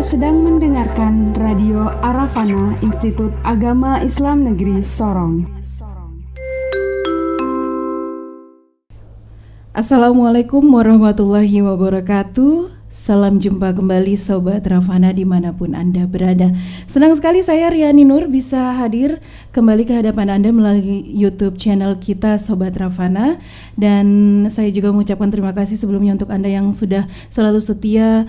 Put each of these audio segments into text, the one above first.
sedang mendengarkan Radio Arafana Institut Agama Islam Negeri Sorong. Assalamualaikum warahmatullahi wabarakatuh. Salam jumpa kembali Sobat Rafana dimanapun Anda berada. Senang sekali saya Riani Nur bisa hadir kembali ke hadapan Anda melalui YouTube channel kita Sobat Rafana. Dan saya juga mengucapkan terima kasih sebelumnya untuk Anda yang sudah selalu setia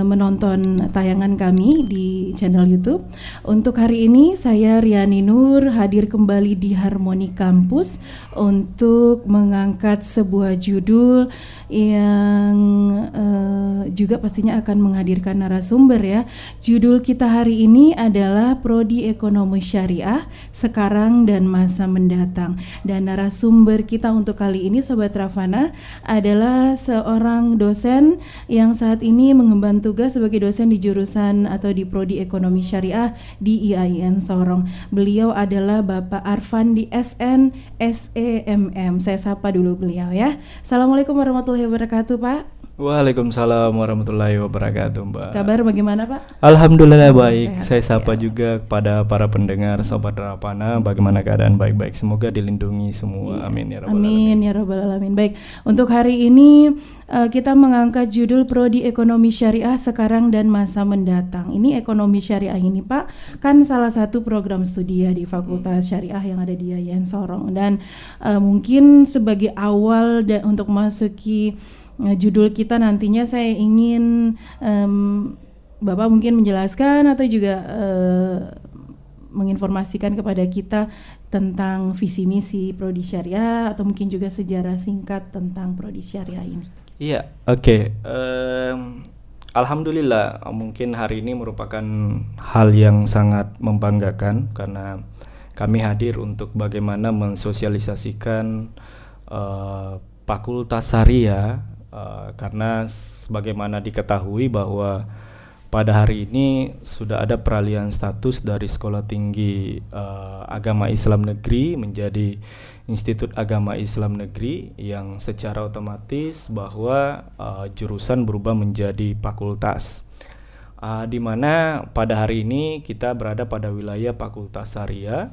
menonton tayangan kami di channel YouTube. Untuk hari ini saya Riani Nur hadir kembali di Harmoni Kampus untuk mengangkat sebuah judul yang juga pastinya akan menghadirkan narasumber ya. Judul kita hari ini adalah Prodi Ekonomi Syariah Sekarang dan Masa Mendatang. Dan narasumber kita untuk kali ini Sobat Rafana adalah seorang dosen yang saat ini mengemban tugas sebagai dosen di jurusan atau di Prodi Ekonomi Syariah di IAIN Sorong. Beliau adalah Bapak Arfandi SN SEMM. Saya sapa dulu beliau ya. Assalamualaikum warahmatullahi wabarakatuh Pak. Waalaikumsalam warahmatullahi wabarakatuh Mbak. Kabar bagaimana Pak? Alhamdulillah baik. Sehat, Saya sapa ya. juga kepada para pendengar Sobat Rafana. Bagaimana keadaan baik-baik. Semoga dilindungi semua. Amin ya rabbal alamin. Amin ya rabbal alamin. Baik, untuk hari ini kita mengangkat judul Prodi Ekonomi Syariah Sekarang dan Masa Mendatang. Ini ekonomi syariah ini Pak kan salah satu program studi ya di Fakultas Syariah yang ada di IAIN Sorong. Dan mungkin sebagai awal untuk masuki judul kita nantinya saya ingin Bapak mungkin menjelaskan atau juga menginformasikan kepada kita tentang visi misi Prodi Syariah atau mungkin juga sejarah singkat tentang Prodi Syariah ini. Iya, oke. Alhamdulillah mungkin hari ini merupakan hal yang sangat membanggakan karena kami hadir untuk bagaimana mensosialisasikan Fakultas Syariah. Karena sebagaimana diketahui bahwa pada hari ini sudah ada peralihan status dari Sekolah Tinggi Agama Islam Negeri menjadi Institut Agama Islam Negeri yang secara otomatis bahwa jurusan berubah menjadi fakultas. Di mana pada hari ini kita berada pada wilayah Fakultas Syariah,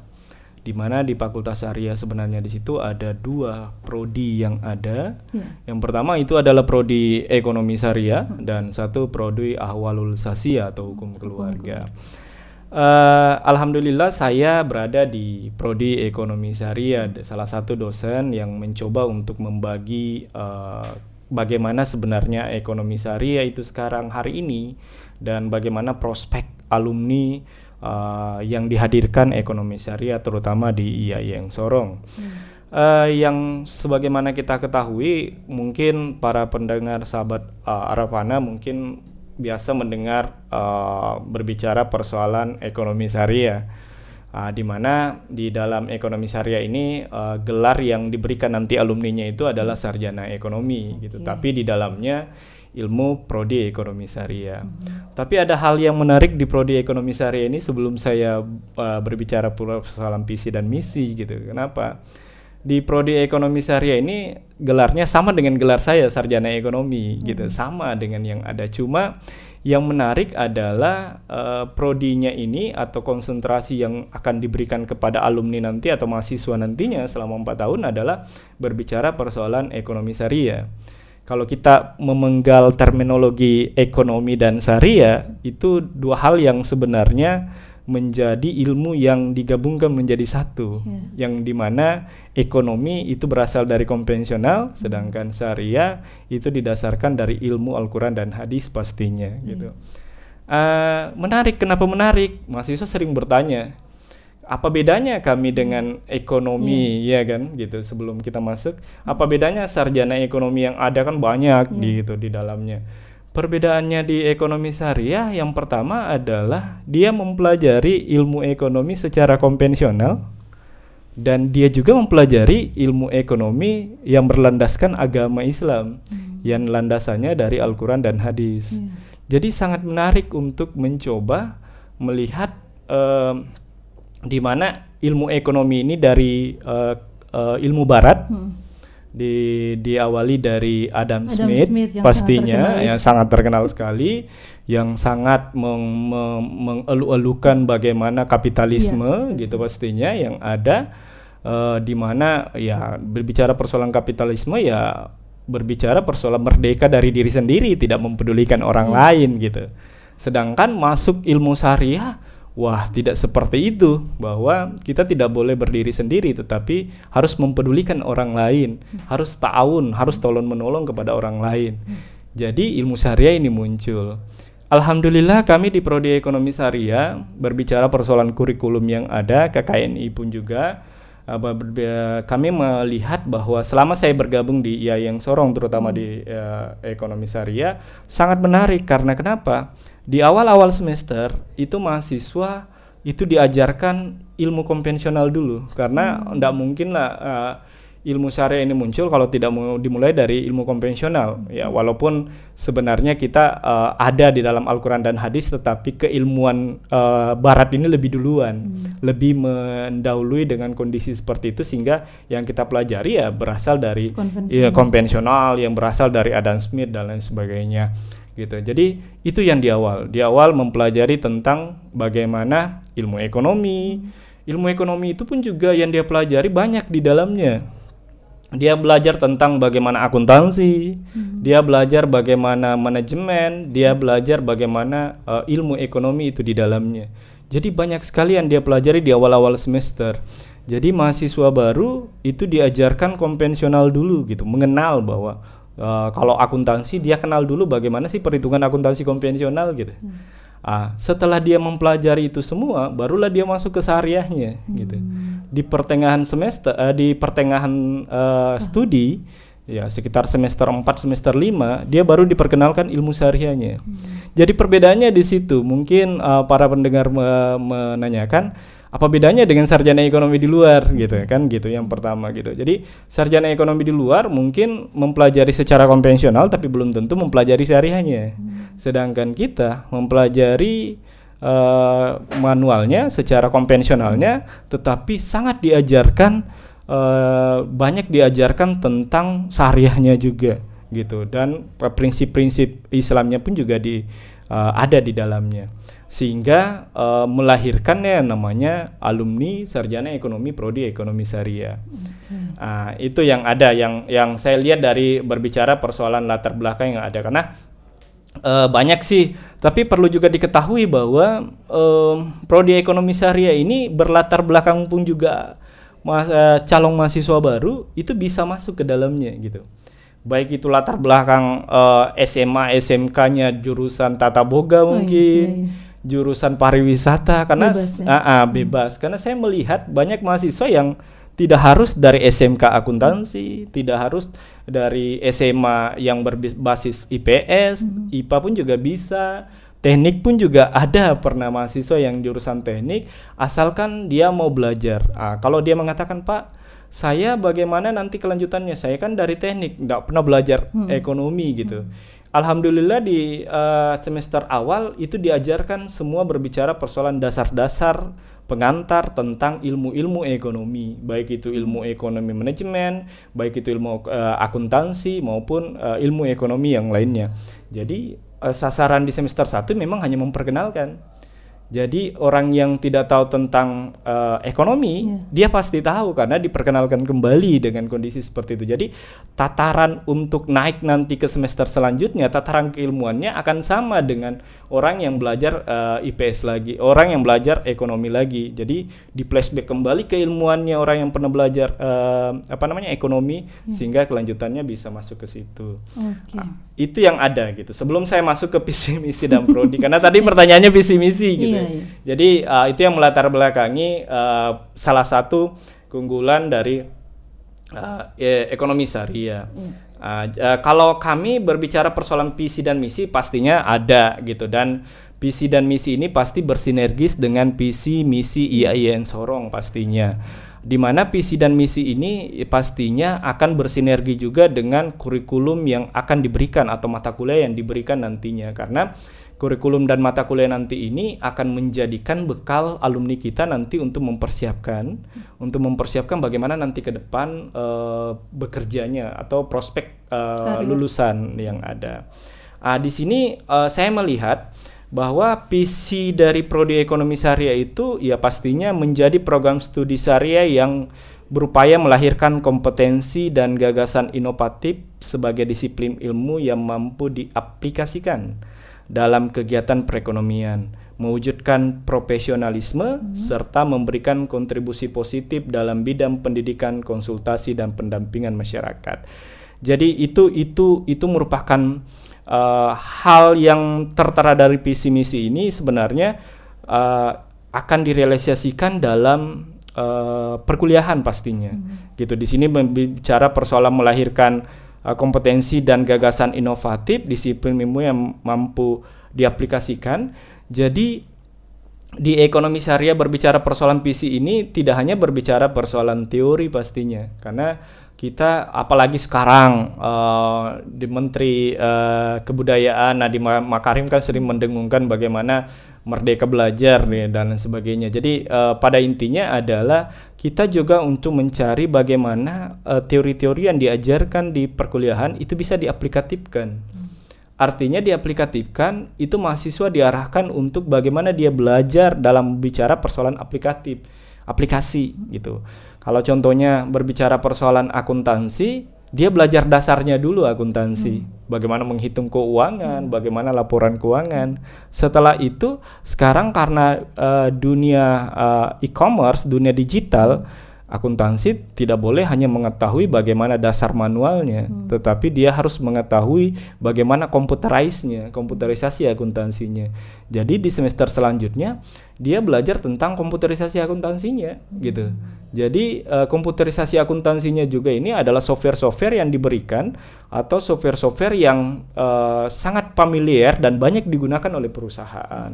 di mana di Fakultas Syariah sebenarnya di situ ada dua prodi yang ada. Yang pertama itu adalah prodi Ekonomi Syariah dan satu prodi Ahwalul Sasiyah atau Hukum Keluarga. Alhamdulillah saya berada di prodi Ekonomi Syariah, salah satu dosen yang mencoba untuk membagi bagaimana sebenarnya ekonomi syariah itu sekarang hari ini dan bagaimana prospek alumni yang dihadirkan ekonomi syariah terutama di IAIN Sorong. Yang sebagaimana kita ketahui mungkin para pendengar sahabat Arafana mungkin biasa mendengar berbicara persoalan ekonomi syariah, di mana di dalam ekonomi syariah ini gelar yang diberikan nanti alumninya itu adalah sarjana ekonomi gitu. Tapi di dalamnya ilmu prodi ekonomi syariah. Tapi ada hal yang menarik di prodi ekonomi syariah ini sebelum saya berbicara persoalan visi dan misi gitu. Kenapa? Di prodi ekonomi syariah ini gelarnya sama dengan gelar saya sarjana ekonomi gitu, sama dengan yang ada. Cuma yang menarik adalah prodinya ini atau konsentrasi yang akan diberikan kepada alumni nanti atau mahasiswa nantinya selama 4 tahun adalah berbicara persoalan ekonomi syariah. Kalau kita memenggal terminologi ekonomi dan syariah, itu dua hal yang sebenarnya menjadi ilmu yang digabungkan menjadi satu, yang dimana ekonomi itu berasal dari konvensional, sedangkan syariah itu didasarkan dari ilmu Al-Quran dan hadis pastinya gitu. Menarik, kenapa menarik? Mahasiswa sering bertanya, apa bedanya kami dengan ekonomi, ya kan, gitu. Sebelum kita masuk, apa bedanya sarjana ekonomi yang ada kan banyak gitu di dalamnya. Perbedaannya di ekonomi syariah yang pertama adalah dia mempelajari ilmu ekonomi secara konvensional dan dia juga mempelajari ilmu ekonomi yang berlandaskan agama Islam yang landasannya dari Al-Quran dan hadis. Jadi sangat menarik untuk mencoba melihat di mana ilmu ekonomi ini dari ilmu barat diawali dari Adam Adam Smith, Smith yang pastinya sangat terkenal yang itu. sangat terkenal sekali, yang sangat mengelu-elukan bagaimana kapitalisme Iya, gitu betul. pastinya yang ada, di mana ya berbicara persoalan kapitalisme ya berbicara persoalan merdeka dari diri sendiri, tidak mempedulikan orang Iya. lain gitu. Sedangkan masuk ilmu syariah, wah tidak seperti itu, bahwa kita tidak boleh berdiri sendiri tetapi harus mempedulikan orang lain, harus ta'awun, harus tolong menolong kepada orang lain. Jadi ilmu syariah ini muncul. Alhamdulillah kami di Prodi Ekonomi Syariah berbicara persoalan kurikulum yang ada, KKNI pun juga kami melihat bahwa selama saya bergabung di IAIN Sorong, terutama di Ekonomi Syariah, sangat menarik. Karena kenapa? Di awal-awal semester itu mahasiswa itu diajarkan ilmu konvensional dulu, karena tidak mungkin lah ilmu syariah ini muncul kalau tidak mau dimulai dari ilmu konvensional. Ya, walaupun sebenarnya kita ada di dalam Al-Quran dan hadis, tetapi keilmuan barat ini lebih duluan, lebih mendahului dengan kondisi seperti itu, sehingga yang kita pelajari ya berasal dari konvensional, yang berasal dari Adam Smith dan lain sebagainya gitu. Jadi itu yang di awal mempelajari tentang bagaimana ilmu ekonomi. Ilmu ekonomi itu pun juga yang dia pelajari banyak di dalamnya. Dia belajar tentang bagaimana akuntansi, dia belajar bagaimana manajemen, dia belajar bagaimana ilmu ekonomi itu di dalamnya. Jadi banyak sekali yang dia pelajari di awal-awal semester. Jadi mahasiswa baru itu diajarkan konvensional dulu gitu, mengenal bahwa kalau akuntansi dia kenal dulu bagaimana sih perhitungan akuntansi konvensional gitu. Setelah dia mempelajari itu semua, barulah dia masuk ke syariahnya gitu. Di pertengahan semester, di pertengahan studi, ya sekitar semester 4, semester 5, dia baru diperkenalkan ilmu syariahnya. Jadi perbedaannya di situ. Mungkin para pendengar menanyakan, apa bedanya dengan sarjana ekonomi di luar gitu kan, gitu yang pertama gitu. Jadi sarjana ekonomi di luar mungkin mempelajari secara konvensional tapi belum tentu mempelajari syariahnya. Sedangkan kita mempelajari manualnya secara konvensionalnya, tetapi sangat diajarkan banyak diajarkan tentang syariahnya juga gitu, dan prinsip-prinsip Islamnya pun juga ada di dalamnya, sehingga melahirkannya namanya alumni sarjana ekonomi prodi ekonomi syariah. Itu yang ada, yang saya lihat dari berbicara persoalan latar belakang yang ada, karena banyak sih, tapi perlu juga diketahui bahwa prodi ekonomi syariah ini berlatar belakang pun juga calon mahasiswa baru itu bisa masuk ke dalamnya gitu. Baik itu latar belakang SMA, SMK-nya jurusan tata boga mungkin, jurusan pariwisata, karena bebas. Karena saya melihat banyak mahasiswa yang tidak harus dari SMK akuntansi, tidak harus dari SMA yang berbasis IPS, IPA pun juga bisa. Teknik pun juga ada, pernah mahasiswa yang jurusan teknik, asalkan dia mau belajar. Kalau dia mengatakan, Pak, saya bagaimana nanti kelanjutannya? Saya kan dari teknik, nggak pernah belajar ekonomi gitu. Alhamdulillah di semester awal itu diajarkan semua berbicara persoalan dasar-dasar pengantar tentang ilmu-ilmu ekonomi, baik itu ilmu ekonomi manajemen, baik itu ilmu akuntansi maupun ilmu ekonomi yang lainnya. Jadi sasaran di semester 1 memang hanya memperkenalkan. Jadi orang yang tidak tahu tentang ekonomi, dia pasti tahu karena diperkenalkan kembali dengan kondisi seperti itu. Jadi tataran untuk naik nanti ke semester selanjutnya, tataran keilmuannya akan sama dengan orang yang belajar IPS lagi, orang yang belajar ekonomi lagi. Jadi di flashback kembali keilmuannya orang yang pernah belajar ekonomi, sehingga kelanjutannya bisa masuk ke situ. Itu yang ada gitu. Sebelum saya masuk ke visi misi dan prodi, karena tadi pertanyaannya visi misi gitu. Jadi itu yang melatar belakangi salah satu keunggulan dari ekonomi syariah. Kalau kami berbicara persoalan visi dan misi pastinya ada gitu, dan visi dan misi ini pasti bersinergis dengan visi misi IAIN Sorong pastinya, di mana visi dan misi ini pastinya akan bersinergi juga dengan kurikulum yang akan diberikan atau mata kuliah yang diberikan nantinya, karena kurikulum dan mata kuliah nanti ini akan menjadikan bekal alumni kita nanti untuk mempersiapkan bagaimana nanti ke depan bekerjanya atau prospek lulusan yang ada. Di sini saya melihat bahwa visi dari Prodi Ekonomi Syariah itu ya pastinya menjadi program studi syariah yang berupaya melahirkan kompetensi dan gagasan inovatif sebagai disiplin ilmu yang mampu diaplikasikan dalam kegiatan perekonomian, mewujudkan profesionalisme serta memberikan kontribusi positif dalam bidang pendidikan, konsultasi dan pendampingan masyarakat. Jadi itu merupakan hal yang tertera dari visi misi ini sebenarnya akan direalisasikan dalam perkuliahan pastinya. Gitu. Di sini bicara persoalan melahirkan kompetensi dan gagasan inovatif, disiplin ilmu yang mampu diaplikasikan. Jadi di ekonomi syariah berbicara persoalan visi ini tidak hanya berbicara persoalan teori pastinya, karena kita apalagi sekarang di Menteri Kebudayaan Nadiem Makarim kan sering mendengungkan bagaimana merdeka belajar dan sebagainya. Jadi pada intinya adalah kita juga untuk mencari bagaimana teori-teori yang diajarkan di perkuliahan itu bisa diaplikatifkan. Artinya diaplikatifkan itu mahasiswa diarahkan untuk bagaimana dia belajar dalam bicara persoalan aplikasi gitu. Kalau contohnya berbicara persoalan akuntansi, dia belajar dasarnya dulu akuntansi. Bagaimana menghitung keuangan, bagaimana laporan keuangan. Setelah itu, sekarang karena dunia e-commerce, dunia digital, akuntansi tidak boleh hanya mengetahui bagaimana dasar manualnya, tetapi dia harus mengetahui bagaimana komputerisasi akuntansinya. Jadi di semester selanjutnya dia belajar tentang komputerisasi akuntansinya, gitu. Jadi komputerisasi akuntansinya juga ini adalah software-software yang diberikan atau software-software yang sangat familiar dan banyak digunakan oleh perusahaan.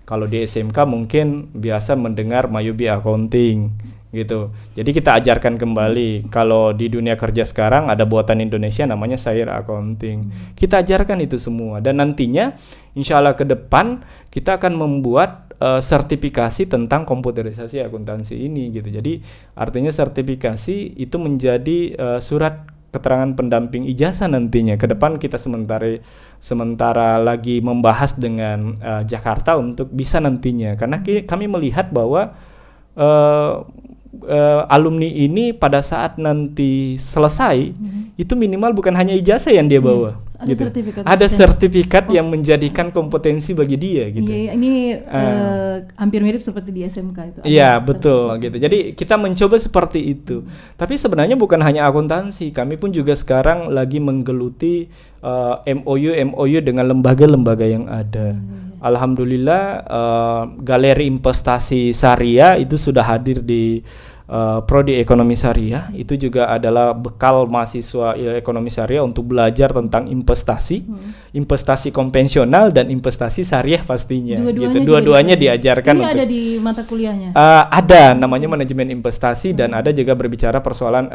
Kalau di SMK mungkin biasa mendengar Mayubi Accounting gitu. Jadi kita ajarkan kembali. Kalau di dunia kerja sekarang ada buatan Indonesia namanya Sair Accounting. Kita ajarkan itu semua dan nantinya insya Allah ke depan kita akan membuat sertifikasi tentang komputerisasi akuntansi ini gitu. Jadi artinya sertifikasi itu menjadi surat keterangan pendamping ijazah nantinya. Ke depan kita sementara lagi membahas dengan Jakarta untuk bisa nantinya, karena kami melihat bahwa alumni ini pada saat nanti selesai itu minimal bukan hanya ijazah yang dia bawa, gitu. Ada sertifikat yang menjadikan kompetensi bagi dia, gitu. Ini hampir mirip seperti di SMK itu. Iya betul, gitu. Jadi kita mencoba seperti itu. Tapi sebenarnya bukan hanya akuntansi, kami pun juga sekarang lagi menggeluti MOU dengan lembaga-lembaga yang ada. Alhamdulillah Galeri Investasi Syariah itu sudah hadir di Prodi Ekonomi Syariah. Itu juga adalah bekal mahasiswa ekonomi syariah untuk belajar tentang investasi konvensional dan investasi syariah pastinya. Dua-duanya diajarkan. Ini ada di mata kuliahnya? Ada, namanya manajemen investasi dan ada juga berbicara persoalan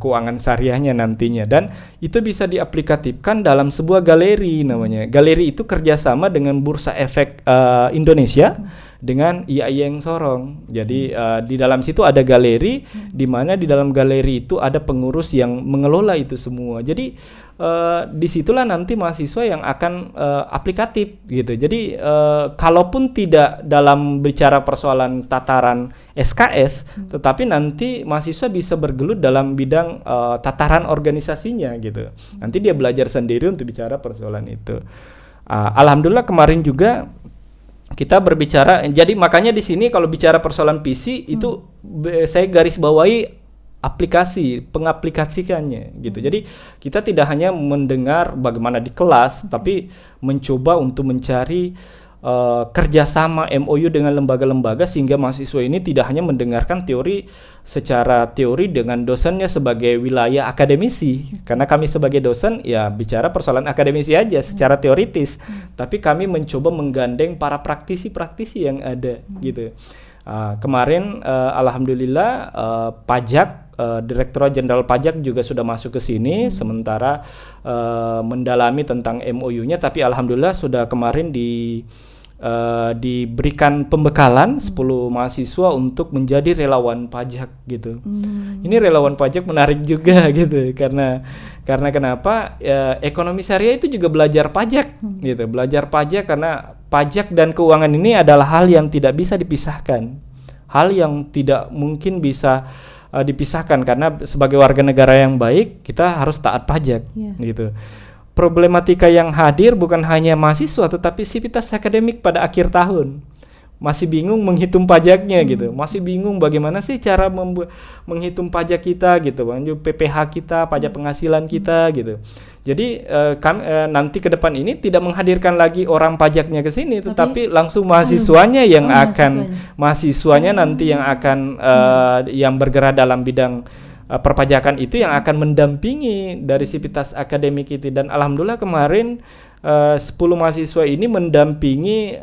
keuangan syariahnya nantinya, dan itu bisa diaplikatifkan dalam sebuah galeri namanya. Galeri itu kerjasama dengan Bursa Efek Indonesia dengan IAIN Sorong. Jadi di dalam situ ada galeri, di mana di dalam galeri itu ada pengurus yang mengelola itu semua. Jadi disitulah nanti mahasiswa yang akan aplikatif gitu. Jadi kalaupun tidak dalam bicara persoalan tataran SKS, tetapi nanti mahasiswa bisa bergelut dalam bidang tataran organisasinya gitu. Nanti dia belajar sendiri untuk bicara persoalan itu. Alhamdulillah kemarin juga kita berbicara, jadi makanya di sini kalau bicara persoalan visi itu saya garis bawahi pengaplikasikannya gitu. Jadi kita tidak hanya mendengar bagaimana di kelas, tapi mencoba untuk mencari kerjasama MOU dengan lembaga-lembaga sehingga mahasiswa ini tidak hanya mendengarkan teori secara teori dengan dosennya sebagai wilayah akademisi, karena kami sebagai dosen ya bicara persoalan akademisi aja secara teoritis, tapi kami mencoba menggandeng para praktisi yang ada gitu. Kemarin alhamdulillah pajak Direktorat Jenderal Pajak juga sudah masuk ke sini, sementara mendalami tentang MOU-nya, tapi alhamdulillah sudah kemarin diberikan pembekalan 10 mahasiswa untuk menjadi relawan pajak gitu. Ini relawan pajak menarik juga gitu, karena kenapa? Ekonomi syariah itu juga belajar pajak gitu, belajar pajak, karena pajak dan keuangan ini adalah hal yang tidak bisa dipisahkan, hal yang tidak mungkin bisa dipisahkan, karena sebagai warga negara yang baik kita harus taat pajak gitu. Problematika yang hadir bukan hanya mahasiswa, tetapi sivitas akademik pada akhir tahun masih bingung menghitung pajaknya gitu, masih bingung bagaimana sih cara menghitung pajak kita gitu, PPh kita, pajak penghasilan kita gitu. Jadi nanti ke depan ini tidak menghadirkan lagi orang pajaknya ke sini, tetapi langsung mahasiswanya yang mahasiswanya nanti yang akan yang bergerak dalam bidang perpajakan itu yang akan mendampingi dari sivitas akademik itu. Dan alhamdulillah kemarin 10 mahasiswa ini mendampingi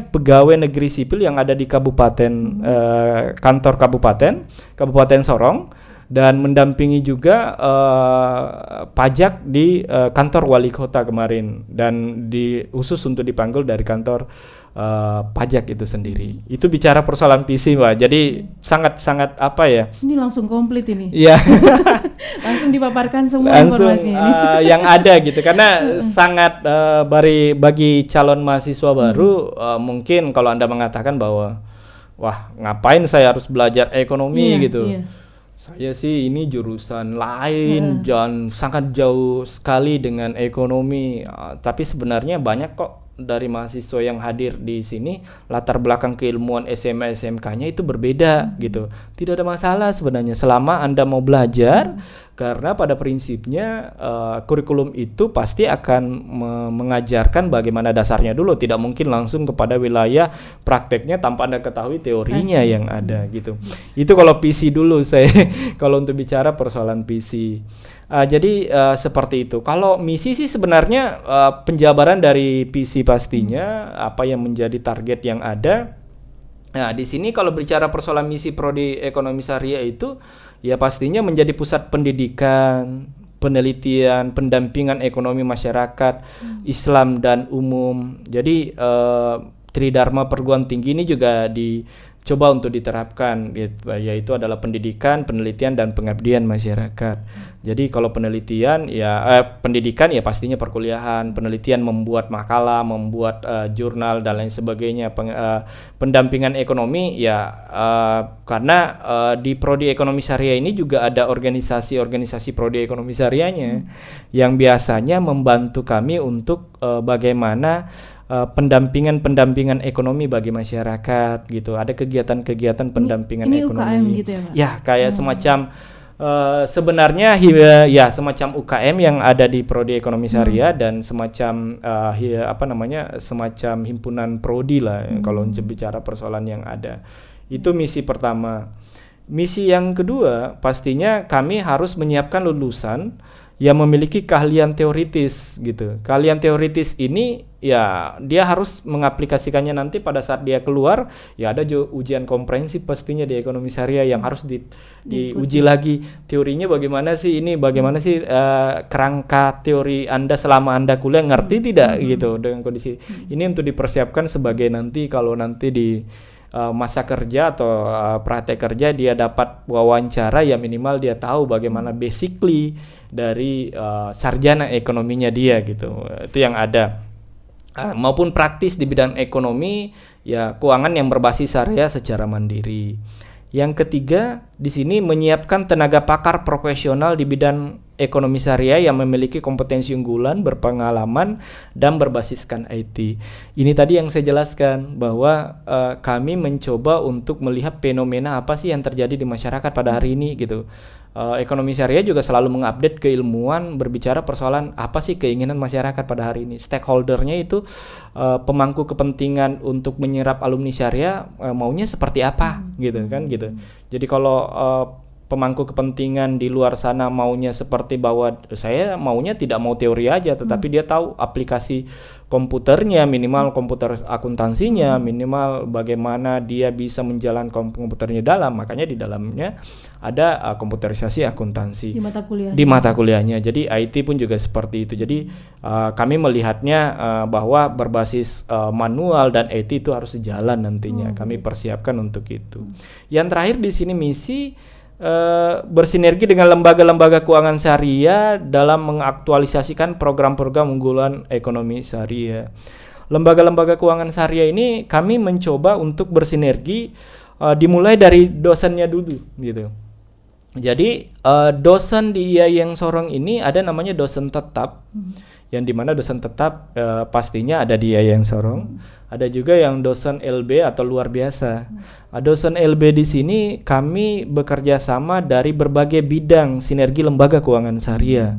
pegawai negeri sipil yang ada di kabupaten kantor Kabupaten Sorong, dan mendampingi juga pajak di kantor wali kota kemarin, dan khusus untuk dipanggil dari kantor pajak itu sendiri. Itu bicara persoalan PC, Mbak. Jadi sangat apa ya? Ini langsung komplit ini. Iya. Langsung dipaparkan semua informasinya ini. Yang ada gitu, karena sangat bagi calon mahasiswa baru mungkin kalau Anda mengatakan bahwa wah, ngapain saya harus belajar ekonomi gitu. Iya. Saya sih ini jurusan lain dan sangat jauh sekali dengan ekonomi. Tapi sebenarnya banyak kok dari mahasiswa yang hadir di sini latar belakang keilmuan SMA SMK-nya itu berbeda gitu. Tidak ada masalah sebenarnya selama Anda mau belajar, karena pada prinsipnya kurikulum itu pasti akan mengajarkan bagaimana dasarnya dulu. Tidak mungkin langsung kepada wilayah prakteknya tanpa Anda ketahui teorinya yang ada gitu. Itu kalau PC dulu saya kalau untuk bicara persoalan PC. Jadi seperti itu. Kalau misi sih sebenarnya penjabaran dari PC pastinya apa yang menjadi target yang ada. Nah, di sini kalau bicara persoalan misi Prodi Ekonomi Syariah itu ya pastinya menjadi pusat pendidikan, penelitian, pendampingan ekonomi masyarakat Islam dan umum. Jadi Tridharma perguruan tinggi ini juga dicoba untuk diterapkan gitu, yaitu adalah pendidikan, penelitian dan pengabdian masyarakat. Jadi kalau penelitian pendidikan ya pastinya perkuliahan, penelitian membuat makalah, membuat jurnal dan lain sebagainya. Pendampingan ekonomi ya karena di Prodi Ekonomi Syariah ini juga ada organisasi Prodi Ekonomi Syariahnya yang biasanya membantu kami untuk bagaimana pendampingan ekonomi bagi masyarakat gitu. Ada kegiatan-kegiatan pendampingan ini ekonomi. UKM gitu ya, Pak? Ya, kayak semacam sebenarnya ya semacam UKM yang ada di Prodi Ekonomi Syariah dan semacam semacam himpunan prodi lah kalau bicara persoalan yang ada. Itu misi pertama. Misi yang kedua, pastinya kami harus menyiapkan lulusan yang memiliki keahlian teoritis gitu. Keahlian teoritis ini ya dia harus mengaplikasikannya nanti pada saat dia keluar. Ya ada ujian komprehensif pastinya di ekonomi syariah yang harus diuji lagi teorinya bagaimana sih kerangka teori Anda selama Anda kuliah ngerti tidak gitu dengan kondisi ini untuk dipersiapkan sebagai nanti kalau nanti di masa kerja atau praktek kerja dia dapat wawancara ya minimal dia tahu bagaimana basically dari sarjana ekonominya dia gitu. Itu yang ada. Maupun praktis di bidang ekonomi ya keuangan yang berbasis syariah secara mandiri. Yang ketiga, di sini menyiapkan tenaga pakar profesional di bidang ekonomi syariah yang memiliki kompetensi unggulan, berpengalaman, dan berbasiskan IT. Ini tadi yang saya jelaskan bahwa kami mencoba untuk melihat fenomena apa sih yang terjadi di masyarakat pada hari ini gitu. Ekonomi syariah juga selalu mengupdate keilmuan berbicara persoalan apa sih keinginan masyarakat pada hari ini. Stakeholdernya itu pemangku kepentingan untuk menyerap alumni syariah maunya seperti apa gitu kan gitu. Jadi kalau pemangku kepentingan di luar sana maunya seperti bahwa saya maunya tidak mau teori aja, tetapi dia tahu aplikasi komputernya, minimal komputer akuntansinya, minimal bagaimana dia bisa menjalankan komputernya dalam. Makanya di dalamnya ada komputerisasi akuntansi di mata kuliahnya. Jadi IT pun juga seperti itu. Jadi kami melihatnya bahwa berbasis manual dan IT itu harus sejalan nantinya. Kami persiapkan untuk itu. Yang terakhir di sini misi bersinergi dengan lembaga-lembaga keuangan syariah dalam mengaktualisasikan program-program unggulan ekonomi syariah. Lembaga-lembaga keuangan syariah ini kami mencoba untuk bersinergi dimulai dari dosennya dulu gitu. Jadi dosen di IAIN Sorong ini ada namanya dosen tetap, yang dimana dosen tetap pastinya ada di IAIN Sorong. Ada juga yang dosen LB atau luar biasa. Dosen LB di sini kami bekerja sama dari berbagai bidang sinergi lembaga keuangan syariah.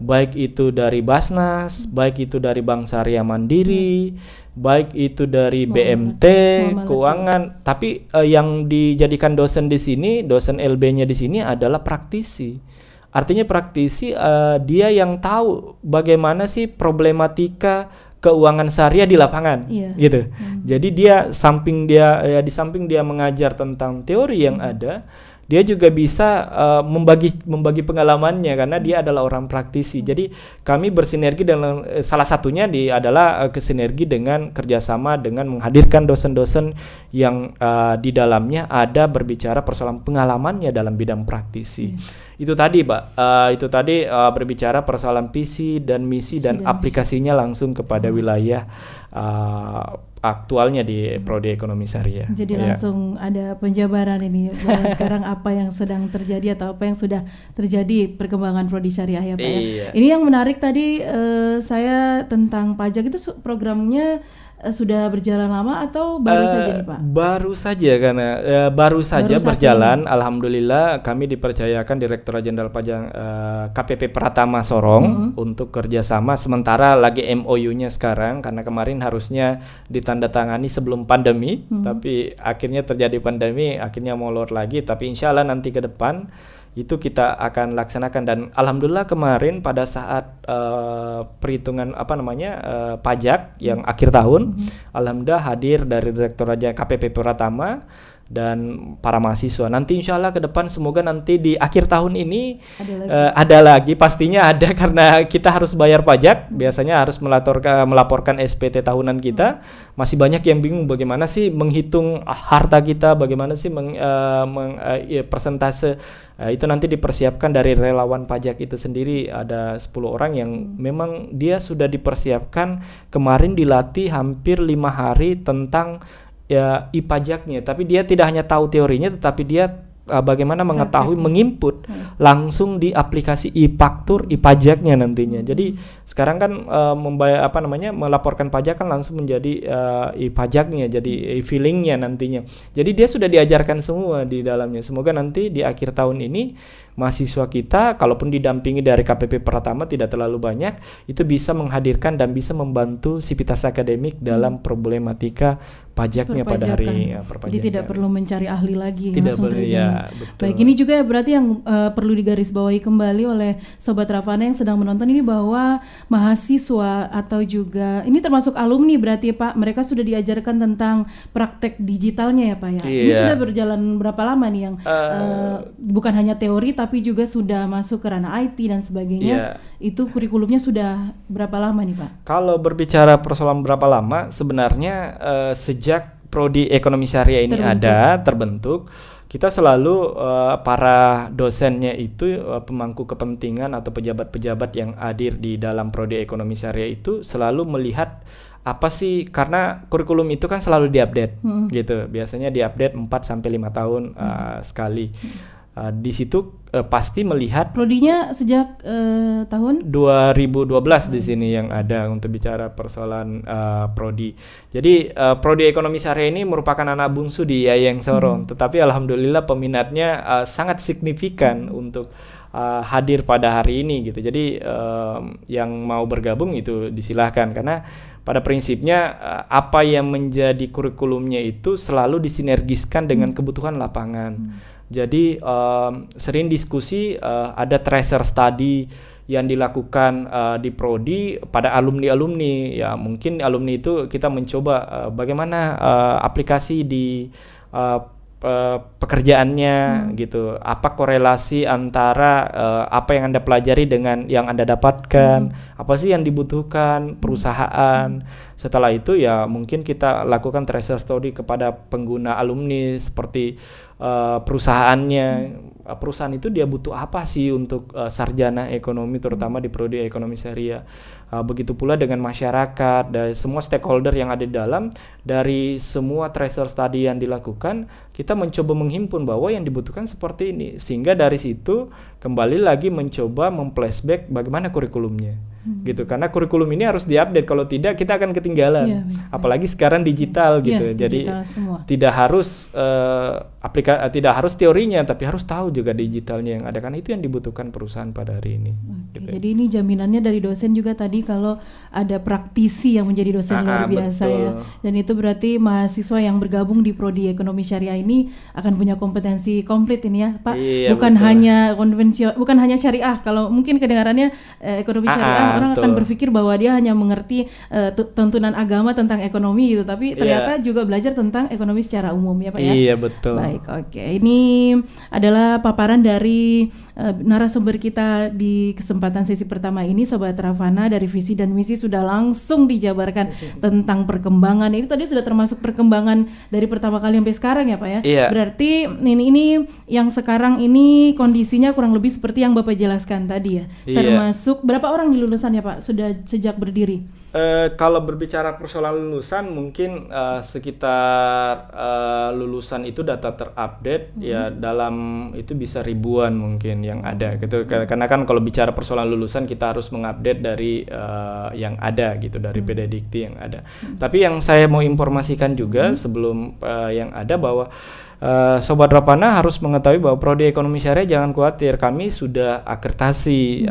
Baik itu dari Basnas, baik itu dari Bank Syariah Mandiri, baik itu dari BMT, keuangan. Tapi yang dijadikan dosen di sini, dosen LB-nya di sini adalah praktisi. Artinya praktisi dia yang tahu bagaimana sih problematika keuangan syariah di lapangan, gitu. Jadi dia di samping dia mengajar tentang teori yang ada, dia juga bisa membagi pengalamannya karena dia adalah orang praktisi. Jadi kami bersinergi dengan salah satunya adalah kesinergi dengan kerjasama dengan menghadirkan dosen-dosen yang di dalamnya ada berbicara persoalan pengalamannya dalam bidang praktisi. Itu tadi, Pak. Itu tadi berbicara persoalan visi dan misi dan aplikasinya langsung kepada wilayah aktualnya di Prodi Ekonomi Syariah. Jadi langsung ada penjabaran ini bahwa sekarang apa yang sedang terjadi atau apa yang sudah terjadi perkembangan Prodi Syariah ya Pak ya. Ini yang menarik tadi saya tentang pajak itu programnya sudah berjalan lama atau baru saja nih Pak? Baru saja karena baru saja berjalan. Alhamdulillah kami dipercayakan Direktorat Jenderal Pajak KPP Pratama Sorong untuk kerjasama. Sementara lagi MOU-nya sekarang karena kemarin harusnya ditandatangani sebelum pandemi, tapi akhirnya terjadi pandemi, akhirnya molor lagi. Tapi insya Allah nanti ke depan itu kita akan laksanakan dan alhamdulillah kemarin pada saat perhitungan pajak yang akhir tahun, alhamdulillah hadir dari Direktorat KPP Pratama dan para mahasiswa. Nanti insya Allah ke depan semoga nanti di akhir tahun ini ada lagi pastinya ada karena kita harus bayar pajak. Biasanya harus melaporkan SPT tahunan kita. Masih banyak yang bingung bagaimana sih menghitung harta kita, bagaimana sih persentase. Itu nanti dipersiapkan dari relawan pajak itu sendiri. Ada 10 orang yang memang dia sudah dipersiapkan, kemarin dilatih hampir 5 hari tentang pajaknya, tapi dia tidak hanya tahu teorinya tetapi dia bagaimana mengetahui menginput langsung di aplikasi e-faktur, e-pajaknya nantinya. Jadi sekarang kan melaporkan pajak kan langsung menjadi e-pajaknya, jadi e-fillingnya nantinya. Jadi dia sudah diajarkan semua di dalamnya. Semoga nanti di akhir tahun ini mahasiswa kita, kalaupun didampingi dari KPP Pratama tidak terlalu banyak, itu bisa menghadirkan dan bisa membantu sivitas akademik dalam problematika pajaknya pada hari perpajakan. Jadi tidak perlu mencari ahli lagi, tidak langsung terjadi. Baik, ini juga berarti yang perlu digarisbawahi kembali oleh Sobat Ravana yang sedang menonton ini bahwa mahasiswa atau juga ini termasuk alumni berarti Pak, mereka sudah diajarkan tentang praktek digitalnya ya Pak ya. Ini sudah berjalan berapa lama nih yang bukan hanya teori tapi juga sudah masuk ke ranah IT dan sebagainya. Itu kurikulumnya sudah berapa lama nih Pak? kalau berbicara persoalan berapa lama, sebenarnya sejak Prodi Ekonomi Syariah ini terbentuk, kita selalu para dosennya itu pemangku kepentingan atau pejabat-pejabat yang hadir di dalam Prodi Ekonomi Syariah itu selalu melihat apa sih, karena kurikulum itu kan selalu diupdate gitu. Biasanya diupdate 4 sampai 5 tahun sekali. Di situ pasti melihat prodinya sejak tahun 2012 di sini yang ada untuk bicara persoalan prodi. Jadi Prodi Ekonomi Syariah ini merupakan anak bungsu di IAIN Sorong, tetapi alhamdulillah peminatnya sangat signifikan untuk hadir pada hari ini gitu. Jadi yang mau bergabung itu disilahkan, karena pada prinsipnya apa yang menjadi kurikulumnya itu selalu disinergiskan dengan kebutuhan lapangan. Jadi sering diskusi, ada tracer study yang dilakukan di prodi pada alumni-alumni. Ya mungkin alumni itu kita mencoba bagaimana aplikasi di pekerjaannya gitu. Apa korelasi antara apa yang Anda pelajari dengan yang Anda dapatkan? Apa sih yang dibutuhkan perusahaan? Setelah itu ya mungkin kita lakukan tracer study kepada pengguna alumni seperti perusahaannya. Perusahaan itu dia butuh apa sih untuk sarjana ekonomi, terutama di prodi ekonomi syariah. Begitu pula dengan masyarakat dan semua stakeholder yang ada di dalam. Dari semua tracer study yang dilakukan, kita mencoba menghimpun bahwa yang dibutuhkan seperti ini, sehingga dari situ kembali lagi mencoba memflashback bagaimana kurikulumnya. Gitu, karena kurikulum ini harus diupdate, kalau tidak kita akan ketinggalan. Apalagi sekarang digital gitu. Jadi tidak harus tidak harus teorinya, tapi harus tahu juga digitalnya yang ada, karena itu yang dibutuhkan perusahaan pada hari ini. Gitu. Jadi ini jaminannya dari dosen juga tadi kalau ada praktisi yang menjadi dosen luar biasa, betul. ya. Dan itu berarti mahasiswa yang bergabung di prodi ekonomi syariah ini akan punya kompetensi komplit ini ya, Pak. Iya, bukan betul. hanya konvensional, bukan hanya syariah. Kalau mungkin kedengarannya ekonomi syariah, orang akan berpikir bahwa dia hanya mengerti tuntunan agama tentang ekonomi gitu, tapi ternyata juga belajar tentang ekonomi secara umum ya, Pak ya. Iya, betul. Baik, oke. Ini adalah paparan dari narasumber kita di kesempatan sesi pertama ini, Sobat Ravana. Dari visi dan misi sudah langsung dijabarkan tentang perkembangan. Ini tadi sudah termasuk perkembangan dari pertama kali sampai sekarang ya, Pak ya. Iya. Berarti ini yang sekarang ini kondisinya kurang lebih seperti yang Bapak jelaskan tadi ya. Iya. Termasuk berapa orang di lulusan ya, Pak, sudah sejak berdiri? Kalau berbicara persoalan lulusan, mungkin sekitar lulusan itu data terupdate ya dalam itu bisa ribuan mungkin yang ada gitu. Karena kan kalau bicara persoalan lulusan kita harus mengupdate dari yang ada gitu, dari PDDikti yang ada. Tapi yang saya mau informasikan juga sebelum yang ada bahwa Sobat Rapana harus mengetahui bahwa prodi ekonomi syariah jangan khawatir, kami sudah akreditasi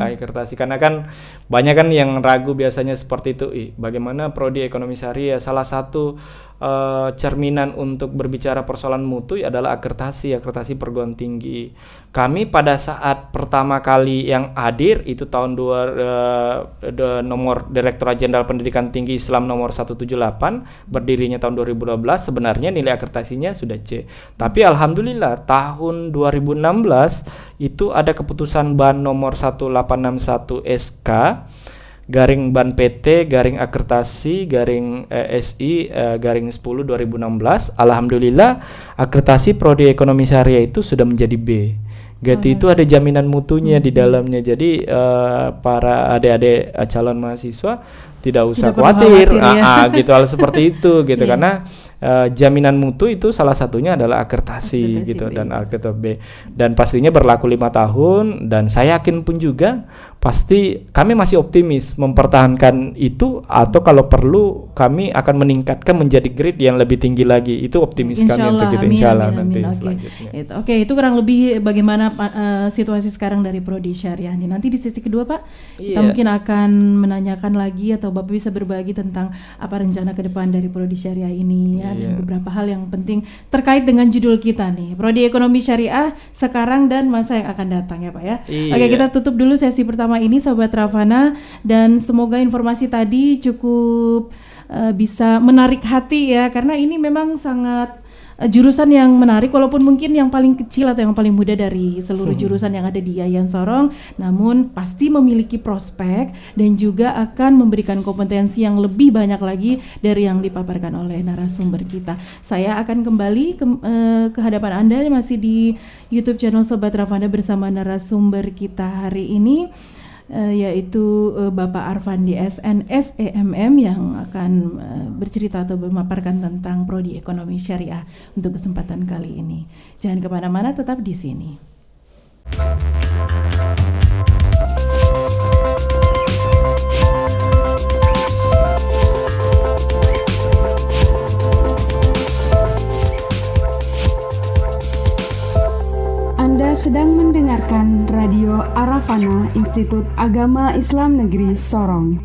karena kan banyak kan yang ragu biasanya seperti itu, bagaimana prodi ekonomi syariah, salah satu cerminan untuk berbicara persoalan mutu adalah akreditasi perguruan tinggi. Kami pada saat pertama kali yang hadir itu tahun nomor Direktorat Jenderal Pendidikan Tinggi Islam nomor 178 berdirinya tahun 2012, sebenarnya nilai akreditasinya sudah C. Tapi alhamdulillah tahun 2016 itu ada keputusan BAN nomor 1861 SK garing BAN PT garing akreditasi garing SI garing 10 2016. Alhamdulillah akreditasi prodi ekonomi syariah itu sudah menjadi B. Berarti itu ada jaminan mutunya di dalamnya. Jadi para adik-adik calon mahasiswa tidak usah khawatir gitu hal seperti itu gitu. Karena jaminan mutu itu salah satunya adalah akreditasi gitu B, dan akreditasi B, dan pastinya berlaku 5 tahun, dan saya yakin pun juga pasti kami masih optimis mempertahankan itu, atau kalau perlu kami akan meningkatkan menjadi grade yang lebih tinggi lagi. Itu optimis kami untuk itu, insyaallah nanti selanjutnya. Oke, itu kurang lebih bagaimana situasi sekarang dari prodi syariah ini. Nanti di sesi kedua, Pak, kita mungkin akan menanyakan lagi atau Bapak bisa berbagi tentang apa rencana ke depan dari prodi syariah ini ya, dan beberapa hal yang penting terkait dengan judul kita nih, prodi ekonomi syariah sekarang dan masa yang akan datang ya, Pak ya. Oke, kita tutup dulu sesi pertama ini, Sobat Ravana, dan semoga informasi tadi cukup bisa menarik hati ya, karena ini memang sangat jurusan yang menarik, walaupun mungkin yang paling kecil atau yang paling muda dari seluruh jurusan yang ada di Yayan Sorong, namun pasti memiliki prospek dan juga akan memberikan kompetensi yang lebih banyak lagi dari yang dipaparkan oleh narasumber kita. Saya akan kembali ke hadapan Anda masih di YouTube channel Sobat Ravana bersama narasumber kita hari ini, yaitu Bapak Arfandi SN SEMM yang akan bercerita atau memaparkan tentang prodi ekonomi syariah untuk kesempatan kali ini. Jangan kemana-mana, tetap di sini. Anda sedang mendengarkan Radio Arafana Institut Agama Islam Negeri Sorong.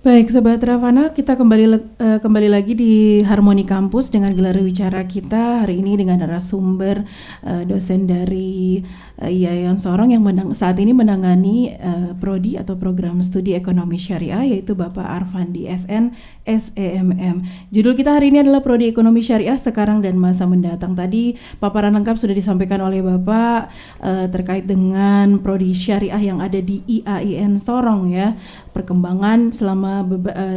Baik, Sobat Ravana, kita kembali lagi di Harmoni Kampus dengan gelar wicara kita hari ini dengan narasumber dosen dari Yayasan Sorong yang saat ini menangani prodi atau program studi ekonomi syariah, yaitu Bapak Arfandi SN SEMM. Judul kita hari ini adalah Prodi Ekonomi Syariah Sekarang dan Masa Mendatang. Tadi paparan lengkap sudah disampaikan oleh Bapak terkait dengan prodi syariah yang ada di IAIN Sorong ya, perkembangan selama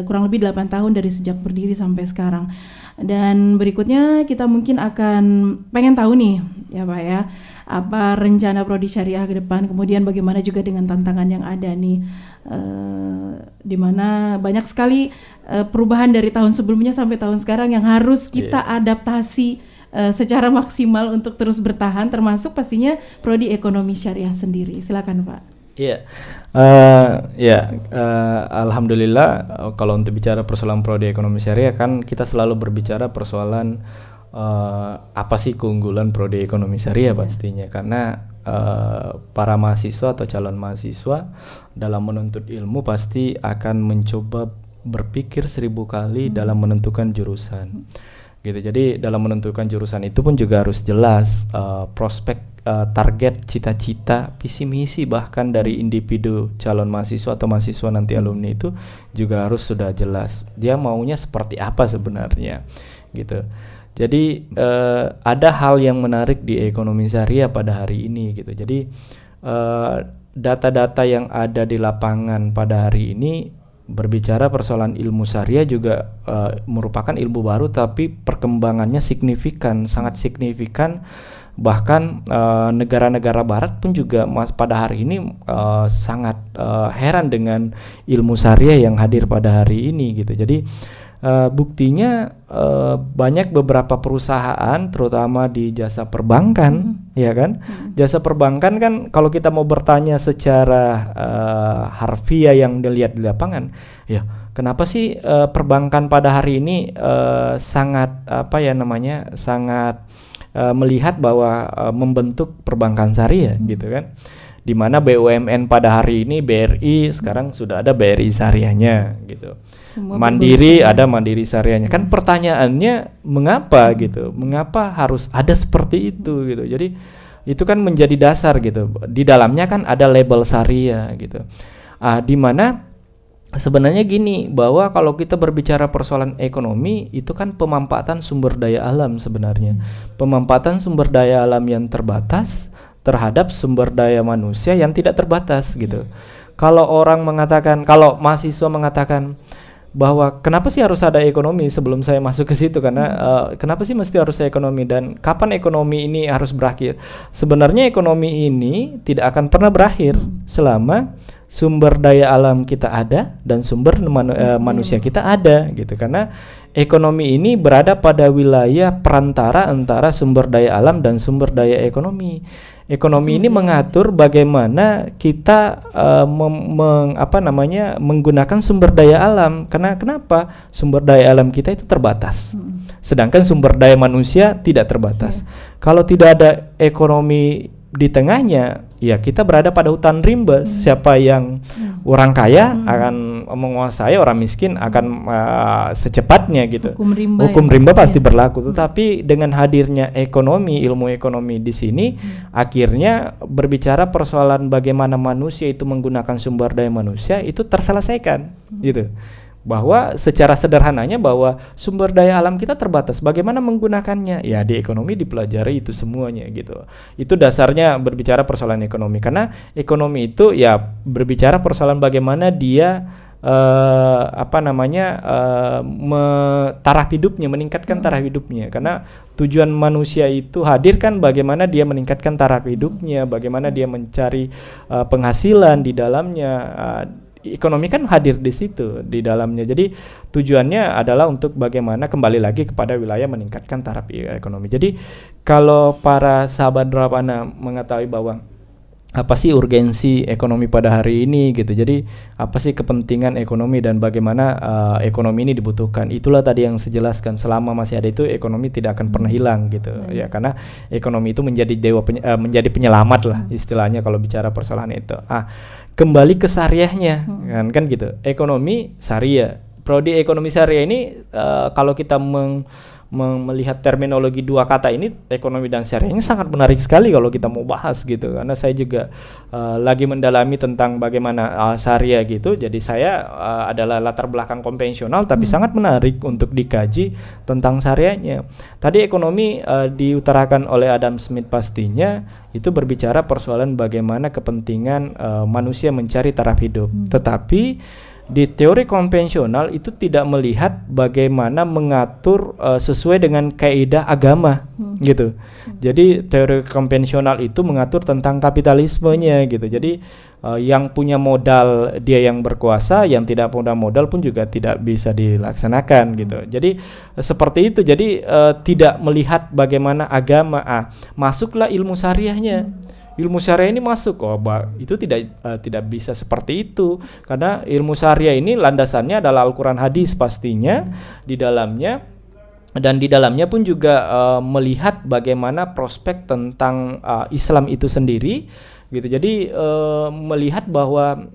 kurang lebih 8 tahun dari sejak berdiri sampai sekarang. Dan berikutnya kita mungkin akan pengen tahu nih ya Pak ya, apa rencana prodi syariah ke depan, kemudian bagaimana juga dengan tantangan yang ada nih, di mana banyak sekali perubahan dari tahun sebelumnya sampai tahun sekarang yang harus kita adaptasi secara maksimal untuk terus bertahan, termasuk pastinya prodi ekonomi syariah sendiri. Silakan Pak. Alhamdulillah kalau untuk bicara persoalan prodi ekonomi syariah kan kita selalu berbicara persoalan apa sih keunggulan prodi ekonomi syariah pastinya, karena para mahasiswa atau calon mahasiswa dalam menuntut ilmu pasti akan mencoba berpikir 1000 kali dalam menentukan jurusan gitu. Jadi dalam menentukan jurusan itu pun juga harus jelas prospek, target, cita-cita, visi misi bahkan dari individu calon mahasiswa atau mahasiswa nanti alumni itu juga harus sudah jelas dia maunya seperti apa sebenarnya gitu. Jadi ada hal yang menarik di ekonomi syariah pada hari ini gitu. Jadi data-data yang ada di lapangan pada hari ini berbicara persoalan ilmu syariah juga merupakan ilmu baru, tapi perkembangannya signifikan, sangat signifikan. Bahkan negara-negara barat pun juga pada hari ini sangat heran dengan ilmu syariah yang hadir pada hari ini gitu. Jadi buktinya banyak beberapa perusahaan terutama di jasa perbankan ya kan. Jasa perbankan kan kalau kita mau bertanya secara harfiah yang dilihat di lapangan, ya kenapa sih perbankan pada hari ini sangat sangat melihat bahwa membentuk perbankan syariah gitu kan, di mana BUMN pada hari ini BRI sekarang sudah ada BRI syariahnya gitu. Semua Mandiri ada Mandiri syariahnya. Kan pertanyaannya mengapa gitu? Mengapa harus ada seperti itu gitu? Jadi itu kan menjadi dasar gitu. Di dalamnya kan ada label syariah gitu. Di mana sebenarnya gini, bahwa kalau kita berbicara persoalan ekonomi itu kan pemanfaatan sumber daya alam sebenarnya. Pemanfaatan sumber daya alam yang terbatas terhadap sumber daya manusia yang tidak terbatas gitu. Kalau kalau mahasiswa mengatakan bahwa kenapa sih harus ada ekonomi, sebelum saya masuk ke situ karena kenapa sih mesti harus ekonomi dan kapan ekonomi ini harus berakhir? Sebenarnya ekonomi ini tidak akan pernah berakhir selama sumber daya alam kita ada dan sumber manusia kita ada gitu, karena ekonomi ini berada pada wilayah perantara antara sumber daya alam dan sumber daya ekonomi. Ekonomi ini mengatur bagaimana kita menggunakan sumber daya alam. Karena kenapa? Sumber daya alam kita itu terbatas. Sedangkan sumber daya manusia tidak terbatas. Kalau tidak ada ekonomi di tengahnya, ya kita berada pada hutan rimba. Siapa yang orang kaya akan menguasai, orang miskin akan secepatnya gitu. Hukum rimba pasti berlaku. Tetapi dengan hadirnya ekonomi, ilmu ekonomi di sini, akhirnya berbicara persoalan bagaimana manusia itu menggunakan sumber daya manusia itu terselesaikan gitu. Bahwa secara sederhananya bahwa sumber daya alam kita terbatas, bagaimana menggunakannya? Ya di ekonomi dipelajari itu semuanya gitu. Itu dasarnya berbicara persoalan ekonomi, karena ekonomi itu ya berbicara persoalan bagaimana dia taraf hidupnya, meningkatkan taraf hidupnya. Karena tujuan manusia itu hadir kan bagaimana dia meningkatkan taraf hidupnya, bagaimana dia mencari penghasilan di dalamnya. Ekonomi kan hadir di situ di dalamnya. Jadi tujuannya adalah untuk bagaimana kembali lagi kepada wilayah meningkatkan taraf ekonomi. Jadi kalau para sahabat Ravana mengetahui bahwa apa sih urgensi ekonomi pada hari ini gitu. Jadi apa sih kepentingan ekonomi dan bagaimana ekonomi ini dibutuhkan. Itulah tadi yang saya jelaskan, selama masih ada itu ekonomi tidak akan pernah hilang gitu. Ya karena ekonomi itu menjadi menjadi penyelamat lah istilahnya kalau bicara persoalan itu. Kembali ke syariahnya kan gitu. Ekonomi syariah. Prodi ekonomi syariah ini kalau kita melihat terminologi dua kata ini, ekonomi dan syariah, ini sangat menarik sekali kalau kita mau bahas gitu, karena saya juga lagi mendalami tentang bagaimana syariah gitu. Jadi saya adalah latar belakang konvensional tapi sangat menarik untuk dikaji tentang syariahnya. Tadi ekonomi diutarakan oleh Adam Smith, pastinya itu berbicara persoalan bagaimana kepentingan manusia mencari taraf hidup. Tetapi di teori konvensional itu tidak melihat bagaimana mengatur sesuai dengan kaidah agama gitu. Jadi teori konvensional itu mengatur tentang kapitalismenya gitu. Jadi yang punya modal dia yang berkuasa, yang tidak punya modal pun juga tidak bisa dilaksanakan gitu. Jadi seperti itu. Jadi tidak melihat bagaimana agama. Masuklah ilmu syariahnya. Ilmu syariah ini masuk, itu tidak bisa seperti itu, karena ilmu syariah ini landasannya adalah Al-Quran, hadis pastinya di dalamnya, dan di dalamnya pun juga melihat bagaimana prospek tentang Islam itu sendiri gitu. Jadi melihat bahwa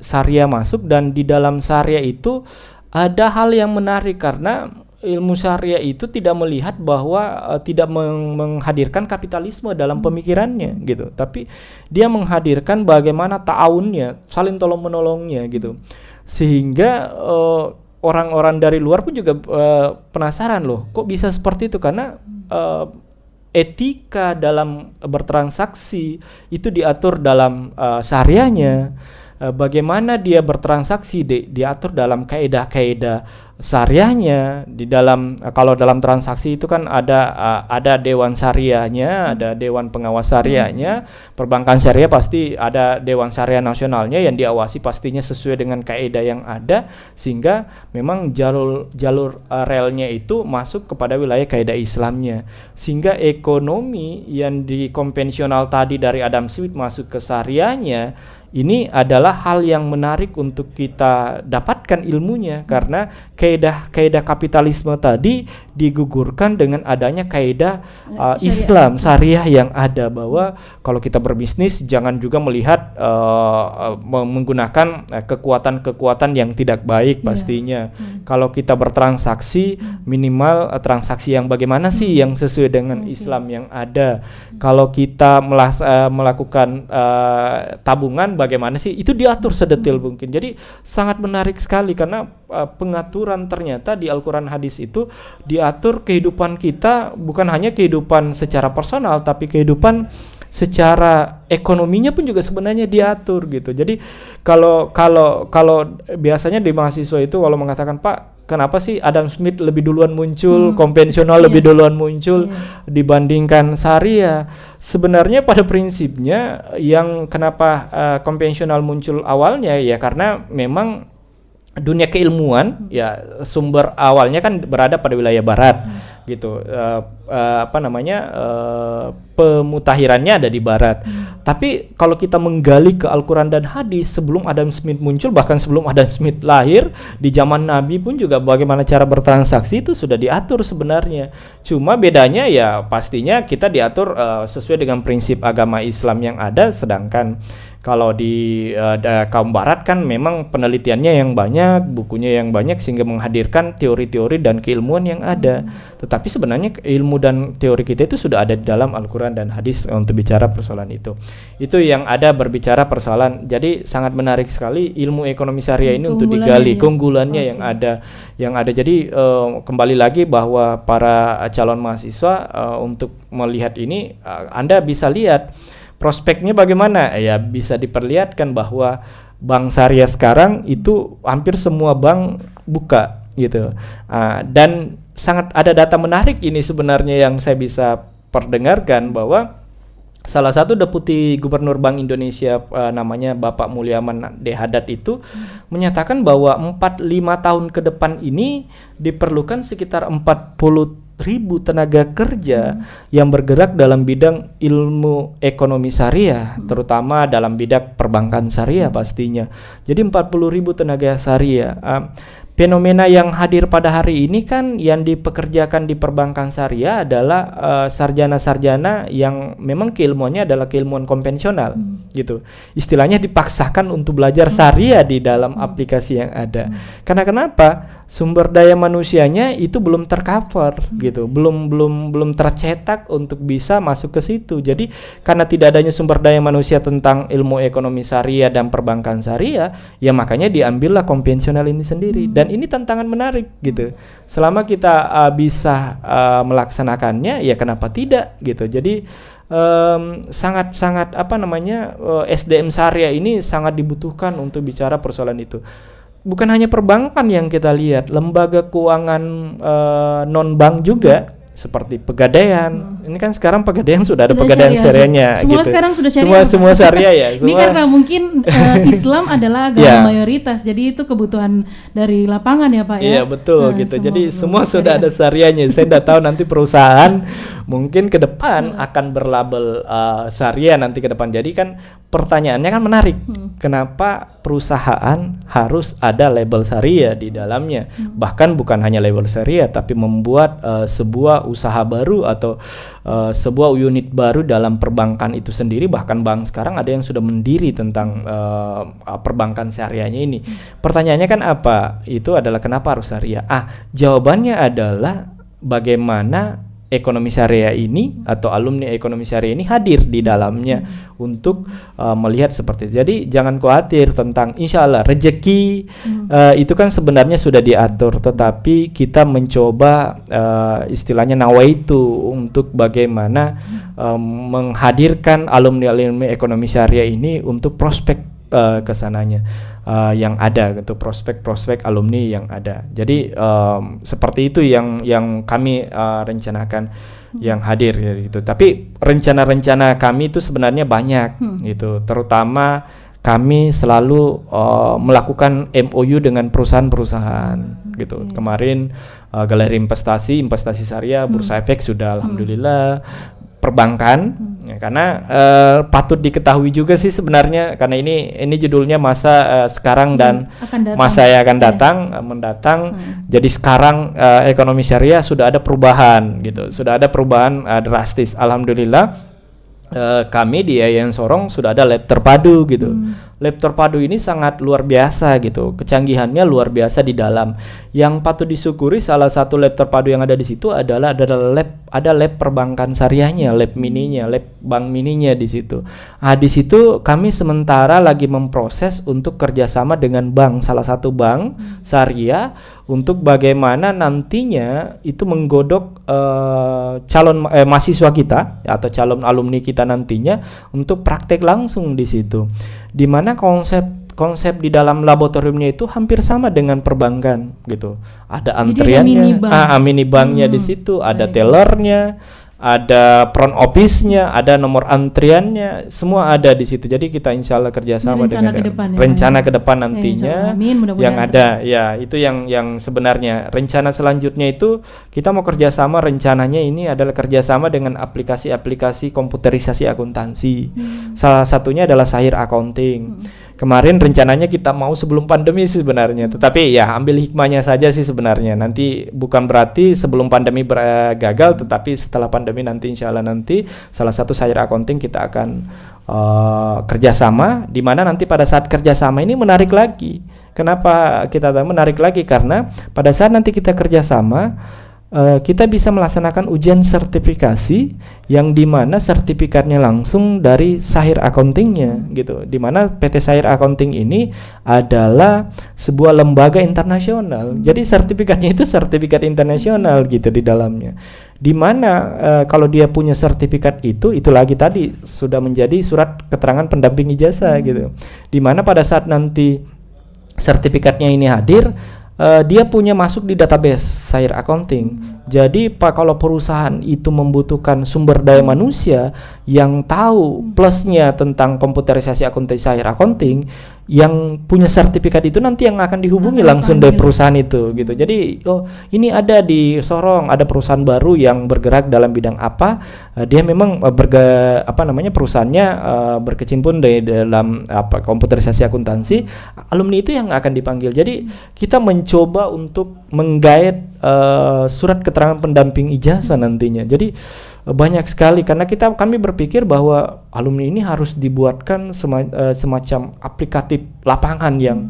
syariah masuk, dan di dalam syariah itu ada hal yang menarik, karena ilmu syariah itu tidak melihat bahwa tidak menghadirkan kapitalisme dalam pemikirannya gitu, tapi dia menghadirkan bagaimana ta'awunnya, saling tolong menolongnya gitu, sehingga orang-orang dari luar pun juga penasaran, loh kok bisa seperti itu, karena etika dalam bertransaksi itu diatur dalam syariahnya. Bagaimana dia bertransaksi diatur dalam kaidah-kaidah syariahnya. Di dalam kalau dalam transaksi itu kan ada dewan syariahnya, ada dewan pengawas syariahnya. Perbankan syariah pasti ada dewan syariah nasionalnya yang diawasi pastinya sesuai dengan kaidah yang ada, sehingga memang jalur relnya itu masuk kepada wilayah kaidah Islamnya, sehingga ekonomi yang di konvensional tadi dari Adam Smith masuk ke syariahnya. Ini adalah hal yang menarik untuk kita dapatkan ilmunya, karena kaidah kapitalisme tadi digugurkan dengan adanya kaidah Islam syariah yang ada, bahwa kalau kita berbisnis jangan juga melihat menggunakan kekuatan yang tidak baik pastinya. Kalau kita bertransaksi minimal transaksi yang bagaimana sih yang sesuai dengan Islam yang ada. Kalau kita melakukan tabungan, bagaimana sih itu diatur sedetail mungkin. Jadi sangat menarik sekali, karena pengaturan ternyata di Al-Quran hadis itu diatur kehidupan kita, bukan hanya kehidupan secara personal, tapi kehidupan secara ekonominya pun juga sebenarnya diatur gitu. Jadi kalau biasanya di mahasiswa itu kalau mengatakan, Pak, kenapa sih Adam Smith lebih duluan muncul, konvensional lebih duluan muncul dibandingkan syariah? Sebenarnya pada prinsipnya yang kenapa konvensional muncul awalnya ya karena memang dunia keilmuan ya sumber awalnya kan berada pada wilayah barat gitu, pemutahirannya ada di barat. Tapi kalau kita menggali ke Al-Quran dan hadis sebelum Adam Smith muncul, bahkan sebelum Adam Smith lahir, di zaman Nabi pun juga bagaimana cara bertransaksi itu sudah diatur sebenarnya. Cuma bedanya ya pastinya kita diatur sesuai dengan prinsip agama Islam yang ada, sedangkan kalau di kaum barat kan memang penelitiannya yang banyak, bukunya yang banyak, sehingga menghadirkan teori-teori dan keilmuan yang ada. Tetapi sebenarnya ilmu dan teori kita itu sudah ada di dalam Al-Quran dan hadis untuk bicara persoalan itu. Itu yang ada berbicara persoalan. Jadi sangat menarik sekali ilmu ekonomi syariah ini untuk digali, keunggulannya yang ada. Jadi kembali lagi bahwa para calon mahasiswa untuk melihat ini, Anda bisa lihat prospeknya bagaimana? Ya bisa diperlihatkan bahwa bank syariah sekarang itu hampir semua bank buka gitu. Dan sangat ada data menarik ini sebenarnya yang saya bisa perdengarkan, bahwa salah satu deputi gubernur Bank Indonesia namanya Bapak Mulyaman D. Haddad itu menyatakan bahwa 4-5 tahun ke depan ini diperlukan sekitar 40 ribu tenaga kerja yang bergerak dalam bidang ilmu ekonomi syariah, terutama dalam bidang perbankan syariah pastinya. Jadi 40.000 tenaga syariah. Fenomena yang hadir pada hari ini kan yang dipekerjakan di perbankan syariah adalah sarjana-sarjana yang memang keilmuannya adalah keilmuan konvensional gitu. Istilahnya dipaksakan untuk belajar syariah di dalam aplikasi yang ada. Karena kenapa? Sumber daya manusianya itu belum tercover gitu. Belum tercetak untuk bisa masuk ke situ. Jadi karena tidak adanya sumber daya manusia tentang ilmu ekonomi syariah dan perbankan syariah, ya makanya diambillah konvensional ini sendiri. Dan ini tantangan menarik gitu. Selama kita bisa melaksanakannya, ya kenapa tidak gitu. Jadi sangat SDM syariah ini sangat dibutuhkan untuk bicara persoalan itu. Bukan hanya perbankan yang kita lihat, lembaga keuangan non bank juga. Seperti Pegadaian, ini kan sekarang Pegadaian sudah ada Pegadaian syariahnya. Semua gitu. sekarang sudah syariah. Semua syariah ya. Ini karena mungkin Islam adalah agama mayoritas, jadi itu kebutuhan dari lapangan ya Pak ya. Iya betul gitu. Jadi semua sudah ada syariahnya. Saya tidak tahu nanti perusahaan mungkin ke depan akan berlabel syariah nanti ke depan. Jadi kan pertanyaannya kan menarik. Kenapa perusahaan harus ada label syariah di dalamnya? Bahkan bukan hanya label syariah, tapi membuat sebuah usaha baru atau sebuah unit baru dalam perbankan itu sendiri. Bahkan bank sekarang ada yang sudah mendiri tentang perbankan syariahnya ini. Pertanyaannya kan apa? Itu adalah kenapa harus syariah? Jawabannya adalah bagaimana ekonomi syariah ini atau alumni ekonomi syariah ini hadir di dalamnya untuk melihat seperti itu. Jadi jangan khawatir tentang insya Allah rezeki itu kan sebenarnya sudah diatur, tetapi kita mencoba istilahnya nawaitu untuk bagaimana menghadirkan alumni ekonomi syariah ini untuk prospek kesananya yang ada gitu, prospek alumni yang ada. Jadi seperti itu yang kami rencanakan yang hadir gitu. Tapi rencana-rencana kami itu sebenarnya banyak gitu. Terutama kami selalu melakukan MOU dengan perusahaan-perusahaan gitu. Kemarin galeri investasi syariah, Bursa Efek sudah alhamdulillah. Perbankan ya, karena patut diketahui juga sih sebenarnya karena ini judulnya masa sekarang dan masa yang akan mendatang. Jadi sekarang ekonomi syariah sudah ada perubahan gitu, sudah ada perubahan drastis. Alhamdulillah kami di Yayasan Sorong sudah ada lab terpadu gitu. Lab terpadu ini sangat luar biasa gitu, kecanggihannya luar biasa di dalam. Yang patut disyukuri salah satu lab terpadu yang ada di situ adalah lab perbankan syariahnya, lab mininya, lab bank mininya di situ. Di situ kami sementara lagi memproses untuk kerjasama dengan bank, salah satu bank syariah untuk bagaimana nantinya itu menggodok calon mahasiswa kita atau calon alumni kita nantinya untuk praktek langsung di situ. Di mana konsep di dalam laboratoriumnya itu hampir sama dengan perbankan gitu. Ada antriannya, mini banknya di situ, ada tellernya, ada front office-nya, ada nomor antriannya, semua ada di situ. Jadi kita insya Allah kerjasama dengan rencana ke depan nantinya yang ada. Ya itu yang sebenarnya rencana selanjutnya itu kita mau kerjasama. Rencananya ini adalah kerjasama dengan aplikasi-aplikasi komputerisasi akuntansi. Salah satunya adalah Sahir Accounting. Kemarin rencananya kita mau sebelum pandemi sih sebenarnya, tetapi ya ambil hikmahnya saja sih sebenarnya. Nanti bukan berarti sebelum pandemi gagal, tetapi setelah pandemi nanti insya Allah nanti salah satu Sahir Accounting kita akan kerjasama, di mana nanti pada saat kerjasama ini menarik lagi. Kenapa kita menarik lagi? Karena pada saat nanti kita kerjasama kita bisa melaksanakan ujian sertifikasi yang dimana sertifikatnya langsung dari Sahir Accounting-nya gitu, dimana PT Sahir Accounting ini adalah sebuah lembaga internasional. Jadi sertifikatnya itu sertifikat internasional gitu di dalamnya, dimana kalau dia punya sertifikat itu lagi tadi sudah menjadi surat keterangan pendamping ijazah gitu, dimana pada saat nanti sertifikatnya ini hadir, dia punya masuk di database Sahir Accounting. Jadi kalau perusahaan itu membutuhkan sumber daya manusia yang tahu plusnya tentang komputerisasi akuntansi Sahir Accounting, yang punya sertifikat itu nanti yang akan dihubungi Akan langsung dari dipanggil. perusahaan itu gitu. Jadi ini ada di Sorong, ada perusahaan baru yang bergerak dalam bidang apa, dia memang perusahaannya berkecimpung di dalam komputerisasi akuntansi, alumni itu yang akan dipanggil. Jadi kita mencoba untuk menggait surat keterangan pendamping ijazah nantinya. Jadi banyak sekali karena kami berpikir bahwa alumni ini harus dibuatkan semacam aplikatif lapangan yang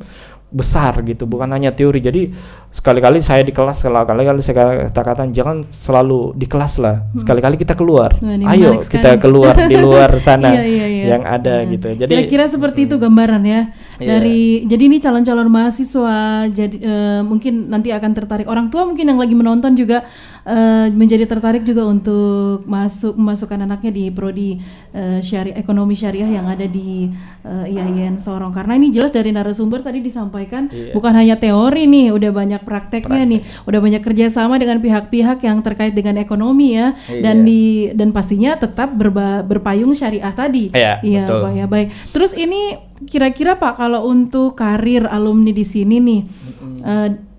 besar gitu, bukan hanya teori. Jadi sekali-kali saya di kelas, sekali-kali saya katakan jangan selalu di kelas lah, sekali-kali kita keluar. Wah, ini Ayo menarik kita sekali. keluar di luar sana Iya. yang ada Nah, gitu. Jadi kira-kira seperti itu gambaran ya. Iya. Jadi ini calon-calon mahasiswa, jadi mungkin nanti akan tertarik. Orang tua mungkin yang lagi menonton juga menjadi tertarik juga untuk memasukkan anaknya di prodi ekonomi syariah yang ada di IAIN Sorong. Karena ini jelas dari narasumber tadi disampaikan bukan hanya teori nih, udah banyak prakteknya nih, udah banyak kerjasama dengan pihak-pihak yang terkait dengan ekonomi ya, dan pastinya tetap berpayung syariah tadi. Iya, betul. Pak ya, baik. Terus ini kira-kira Pak, kalau untuk karir alumni di sini nih,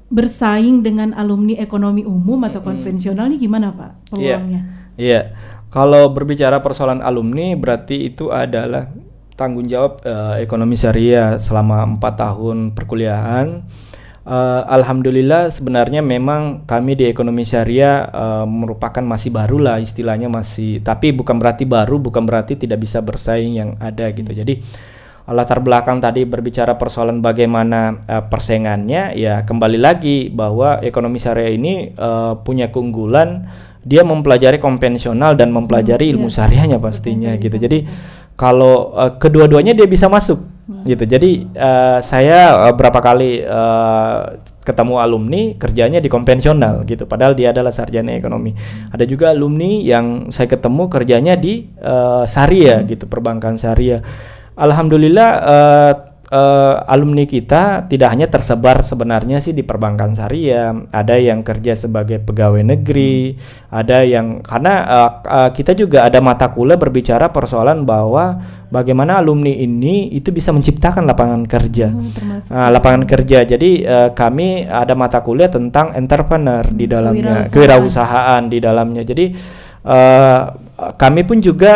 bersaing dengan alumni ekonomi umum atau konvensional nih gimana Pak peluangnya? Iya. Kalau berbicara persoalan alumni berarti itu adalah tanggung jawab ekonomi syariah selama 4 tahun perkuliahan. Alhamdulillah sebenarnya memang kami di ekonomi syariah merupakan masih baru lah istilahnya, masih, tapi bukan berarti tidak bisa bersaing yang ada gitu. Jadi latar belakang tadi berbicara persoalan bagaimana persaingannya, ya kembali lagi bahwa ekonomi syariah ini punya keunggulan, dia mempelajari konvensional dan mempelajari ilmu syariahnya pastinya gitu. Jadi kalau kedua-duanya dia bisa masuk gitu. Jadi saya berapa kali ketemu alumni kerjanya di konvensional gitu, padahal dia adalah sarjana ekonomi. Ada juga alumni yang saya ketemu kerjanya di syariah gitu, perbankan syariah. Alhamdulillah alumni kita tidak hanya tersebar sebenarnya sih di perbankan syariah, ada yang kerja sebagai pegawai negeri, ada yang karena kita juga ada mata kuliah berbicara persoalan bahwa bagaimana alumni ini itu bisa menciptakan lapangan kerja. Lapangan kerja. Jadi kami ada mata kuliah tentang entrepreneur di dalamnya, kewirausahaan di dalamnya. Jadi kami pun juga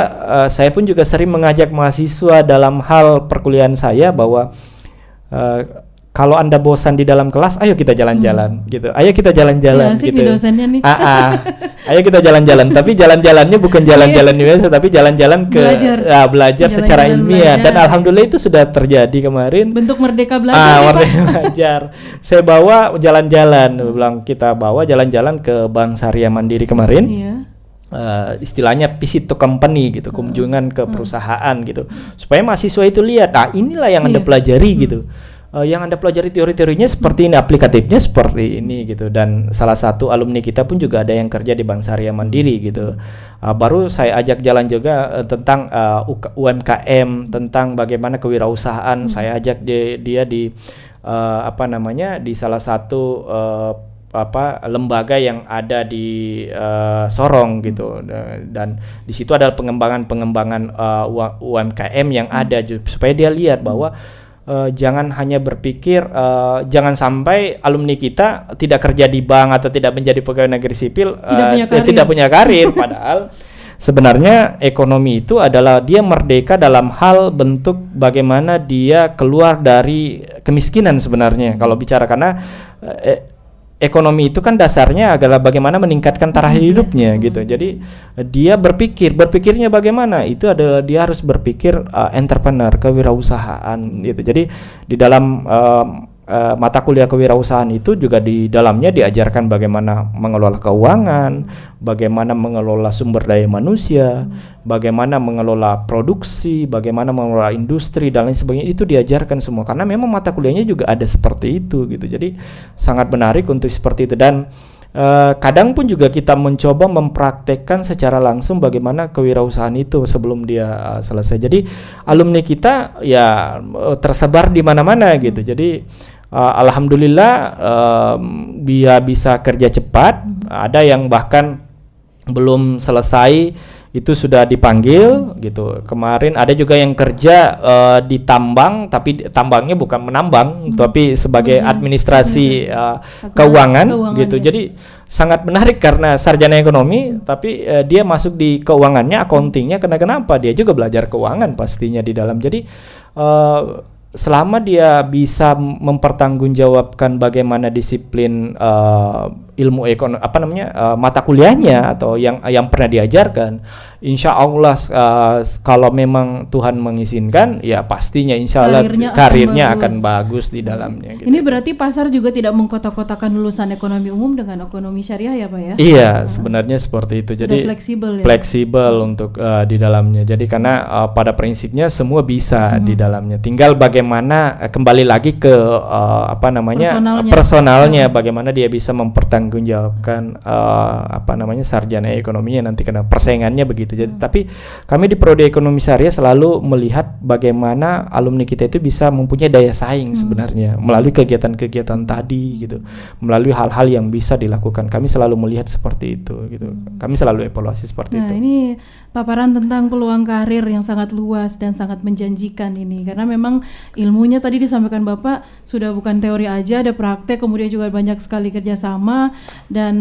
saya pun juga sering mengajak mahasiswa dalam hal perkuliahan saya bahwa kalau Anda bosan di dalam kelas, ayo kita jalan-jalan gitu. Ayo kita jalan-jalan gitu. Nih dosennya nih. Ayo kita jalan-jalan, tapi jalan-jalannya bukan jalan-jalan biasa, tapi jalan-jalan ke belajar secara ilmiah. Dan alhamdulillah itu sudah terjadi kemarin. Bentuk merdeka belajar. Merdeka belajar. Saya bawa jalan-jalan, kita bawa jalan-jalan ke Bank Syariah Mandiri kemarin. Iya. Istilahnya visit to company gitu, kunjungan ke perusahaan gitu, supaya mahasiswa itu lihat, inilah yang Anda pelajari gitu. Yang Anda pelajari teori-teorinya seperti ini, aplikatifnya seperti ini gitu. Dan salah satu alumni kita pun juga ada yang kerja di Bank Syariah Mandiri gitu. Baru saya ajak jalan juga tentang UMKM, tentang bagaimana kewirausahaan. Saya ajak dia di di salah satu lembaga yang ada di Sorong gitu, dan di situ adalah pengembangan UMKM yang ada, supaya dia lihat bahwa jangan hanya berpikir jangan sampai alumni kita tidak kerja di bank atau tidak menjadi pegawai negeri sipil, tidak punya karir. Padahal sebenarnya ekonomi itu adalah dia merdeka dalam hal bentuk bagaimana dia keluar dari kemiskinan sebenarnya kalau bicara, karena ekonomi itu kan dasarnya adalah bagaimana meningkatkan taraf hidupnya gitu. Jadi dia berpikirnya bagaimana, itu adalah dia harus berpikir entrepreneur, kewirausahaan gitu. Jadi di dalam mata kuliah kewirausahaan itu juga di dalamnya diajarkan bagaimana mengelola keuangan, bagaimana mengelola sumber daya manusia, bagaimana mengelola produksi, bagaimana mengelola industri dan lain sebagainya. Itu diajarkan semua karena memang mata kuliahnya juga ada seperti itu gitu. Jadi sangat menarik untuk seperti itu. Dan kadang pun juga kita mencoba mempraktekkan secara langsung bagaimana kewirausahaan itu sebelum dia selesai. Jadi alumni kita ya tersebar di mana-mana gitu. Jadi alhamdulillah dia bisa kerja cepat. Ada yang bahkan belum selesai itu sudah dipanggil gitu. Kemarin ada juga yang kerja di tambang, tapi tambangnya bukan menambang, tapi sebagai administrasi keuangan gitu. Ya. Jadi sangat menarik karena sarjana ekonomi, tapi dia masuk di keuangannya, accountingnya. Kenapa? Dia juga belajar keuangan pastinya di dalam. Jadi selama dia bisa mempertanggungjawabkan bagaimana disiplin ilmu ekonomi mata kuliahnya atau yang pernah diajarkan, insya Allah kalau memang Tuhan mengizinkan, ya pastinya insya Allah karirnya akan bagus di dalamnya. Gitu. Ini berarti pasar juga tidak mengkotak-kotakan lulusan ekonomi umum dengan ekonomi syariah ya Pak ya? Iya, sebenarnya seperti itu. Sudah jadi fleksibel untuk di dalamnya. Jadi karena pada prinsipnya semua bisa di dalamnya. Tinggal bagaimana kembali lagi ke personalnya, bagaimana dia bisa mempertanggungjawabkan sarjana ekonominya nanti, karena persaingannya begitu. Jadi tapi kami di Prodi Ekonomi Syariah selalu melihat bagaimana alumni kita itu bisa mempunyai daya saing sebenarnya melalui kegiatan-kegiatan tadi gitu, melalui hal-hal yang bisa dilakukan. Kami selalu melihat seperti itu gitu. Kami selalu evaluasi seperti itu. Nah, ini paparan tentang peluang karir yang sangat luas dan sangat menjanjikan ini, karena memang ilmunya tadi disampaikan Bapak sudah bukan teori aja, ada praktek, kemudian juga banyak sekali kerjasama. Dan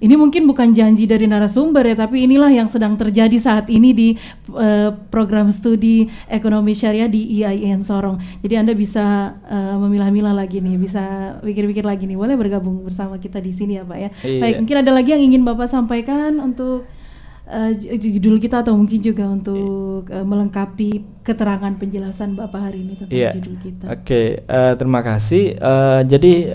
ini mungkin bukan janji dari narasumber ya, tapi inilah yang sedang terjadi saat ini di program studi ekonomi syariah di IAIN Sorong. Jadi Anda bisa memilah-milah lagi nih, bisa pikir-pikir lagi nih, boleh bergabung bersama kita di sini ya Pak ya. Iya. Baik, mungkin ada lagi yang ingin Bapak sampaikan untuk judul kita, atau mungkin juga untuk melengkapi keterangan penjelasan Bapak hari ini tentang judul kita. Oke, terima kasih. Jadi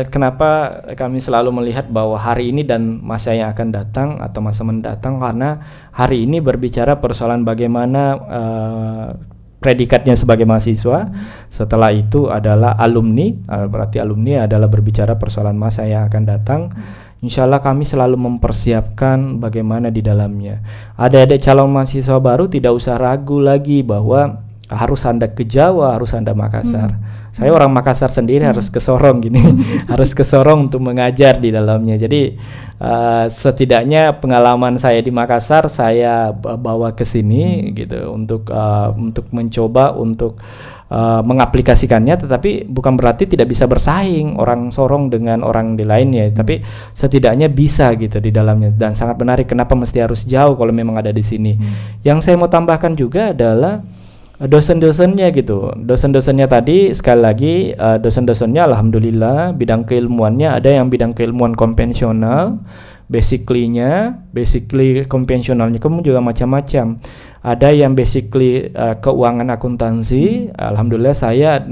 kenapa kami selalu melihat bahwa hari ini dan masa yang akan datang atau masa mendatang, karena hari ini berbicara persoalan bagaimana predikatnya sebagai mahasiswa, setelah itu adalah alumni, berarti alumni adalah berbicara persoalan masa yang akan datang. Insya Allah kami selalu mempersiapkan bagaimana di dalamnya. Adik-adik calon mahasiswa baru tidak usah ragu lagi bahwa harus Anda ke Jawa, harus Anda Makassar. Saya orang Makassar sendiri, harus ke Sorong gini, harus ke Sorong untuk mengajar di dalamnya. Jadi setidaknya pengalaman saya di Makassar saya bawa ke sini gitu untuk mencoba untuk mengaplikasikannya, tetapi bukan berarti tidak bisa bersaing orang Sorong dengan orang di lainnya, tapi setidaknya bisa gitu di dalamnya. Dan sangat menarik, kenapa mesti harus jauh kalau memang ada di sini. Yang saya mau tambahkan juga adalah dosen-dosennya gitu. Dosen-dosennya tadi sekali lagi, dosen-dosennya alhamdulillah bidang keilmuannya ada yang bidang keilmuan konvensional, basically konvensionalnya kamu juga macam-macam. Ada yang basically keuangan akuntansi. Alhamdulillah saya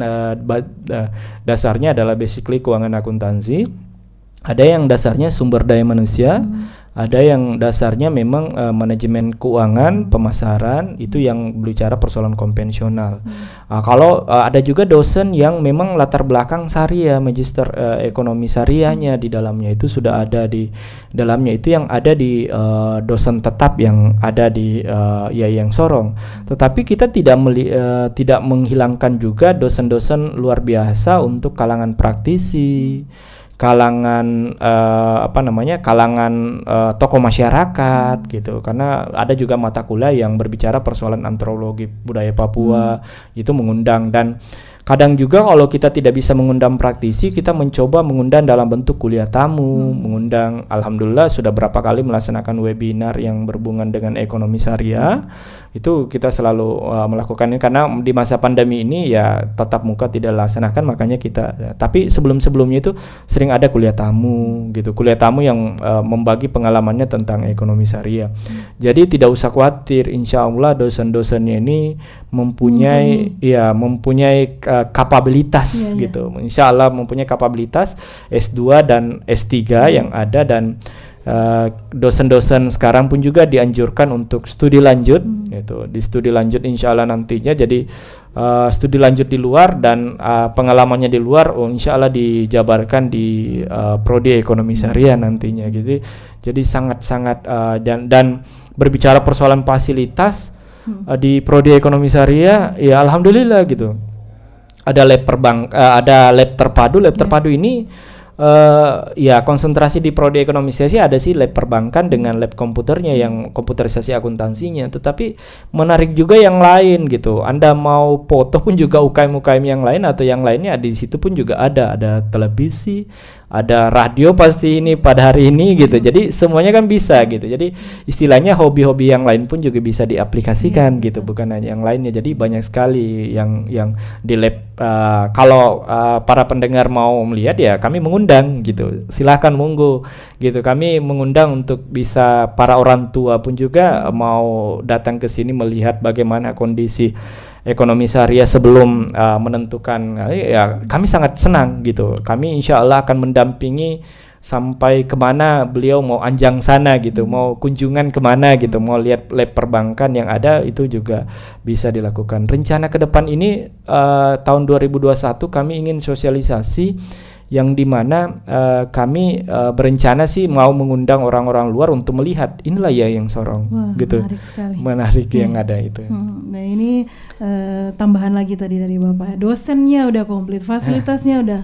dasarnya adalah basically keuangan akuntansi. Ada yang dasarnya sumber daya manusia. Ada yang dasarnya memang manajemen keuangan, pemasaran, itu yang berbicara persoalan konvensional. Kalau ada juga dosen yang memang latar belakang syariah, magister ekonomi syariahnya di dalamnya itu sudah ada di dalamnya, itu yang ada di dosen tetap yang ada di IAIN Sorong. Tetapi kita tidak menghilangkan juga dosen-dosen luar biasa untuk kalangan praktisi, kalangan tokoh masyarakat gitu, karena ada juga mata kuliah yang berbicara persoalan antropologi budaya Papua, itu mengundang. Dan kadang juga kalau kita tidak bisa mengundang praktisi, kita mencoba mengundang dalam bentuk kuliah tamu, mengundang. Alhamdulillah sudah berapa kali melaksanakan webinar yang berhubungan dengan ekonomi syariah. Itu kita selalu melakukan ini karena di masa pandemi ini ya tatap muka tidak dilaksanakan, makanya kita tapi sebelumnya itu sering ada kuliah tamu gitu, kuliah tamu yang membagi pengalamannya tentang ekonomi syariah. Jadi tidak usah khawatir, insya Allah dosen-dosennya ini mempunyai kapabilitas gitu. Insya Allah mempunyai kapabilitas S2 dan S3 yang ada. Dan dosen-dosen sekarang pun juga dianjurkan untuk studi lanjut gitu. Di studi lanjut insya Allah nantinya jadi studi lanjut di luar dan pengalamannya di luar insya Allah dijabarkan di Prodi Ekonomi Syariah nantinya gitu. Jadi sangat-sangat dan berbicara persoalan fasilitas di Prodi Ekonomi Syariah ya alhamdulillah gitu. Ada lab terpadu. Lab terpadu ini Ya konsentrasi di prodi ekonomi syariah ada sih lab perbankan dengan lab komputernya yang komputerisasi akuntansinya, tetapi menarik juga yang lain gitu. Anda mau foto pun juga UKM-UKM yang lain atau yang lainnya di situ pun juga ada televisi, ada radio pasti ini pada hari ini gitu. Jadi semuanya kan bisa gitu. Jadi istilahnya hobi-hobi yang lain pun juga bisa diaplikasikan gitu, bukan hanya yang lainnya. Jadi banyak sekali yang di lab. Kalau para pendengar mau melihat ya kami mengundang gitu. Silahkan monggo gitu. Kami mengundang untuk bisa para orang tua pun juga mau datang ke sini melihat bagaimana kondisi ekonomi syariah sebelum menentukan. Ya kami sangat senang gitu. Kami insya Allah akan mendampingi sampai kemana beliau mau anjang sana gitu, mau kunjungan kemana gitu, mau lihat lab perbankan yang ada, itu juga bisa dilakukan. Rencana ke depan ini tahun 2021 kami ingin sosialisasi yang dimana kami berencana sih mau mengundang orang-orang luar untuk melihat inilah ya yang Sorong. Wah, gitu. menarik sekali. Menarik yang ada itu. Nah ini tambahan lagi tadi dari Bapak, dosennya udah komplit, fasilitasnya udah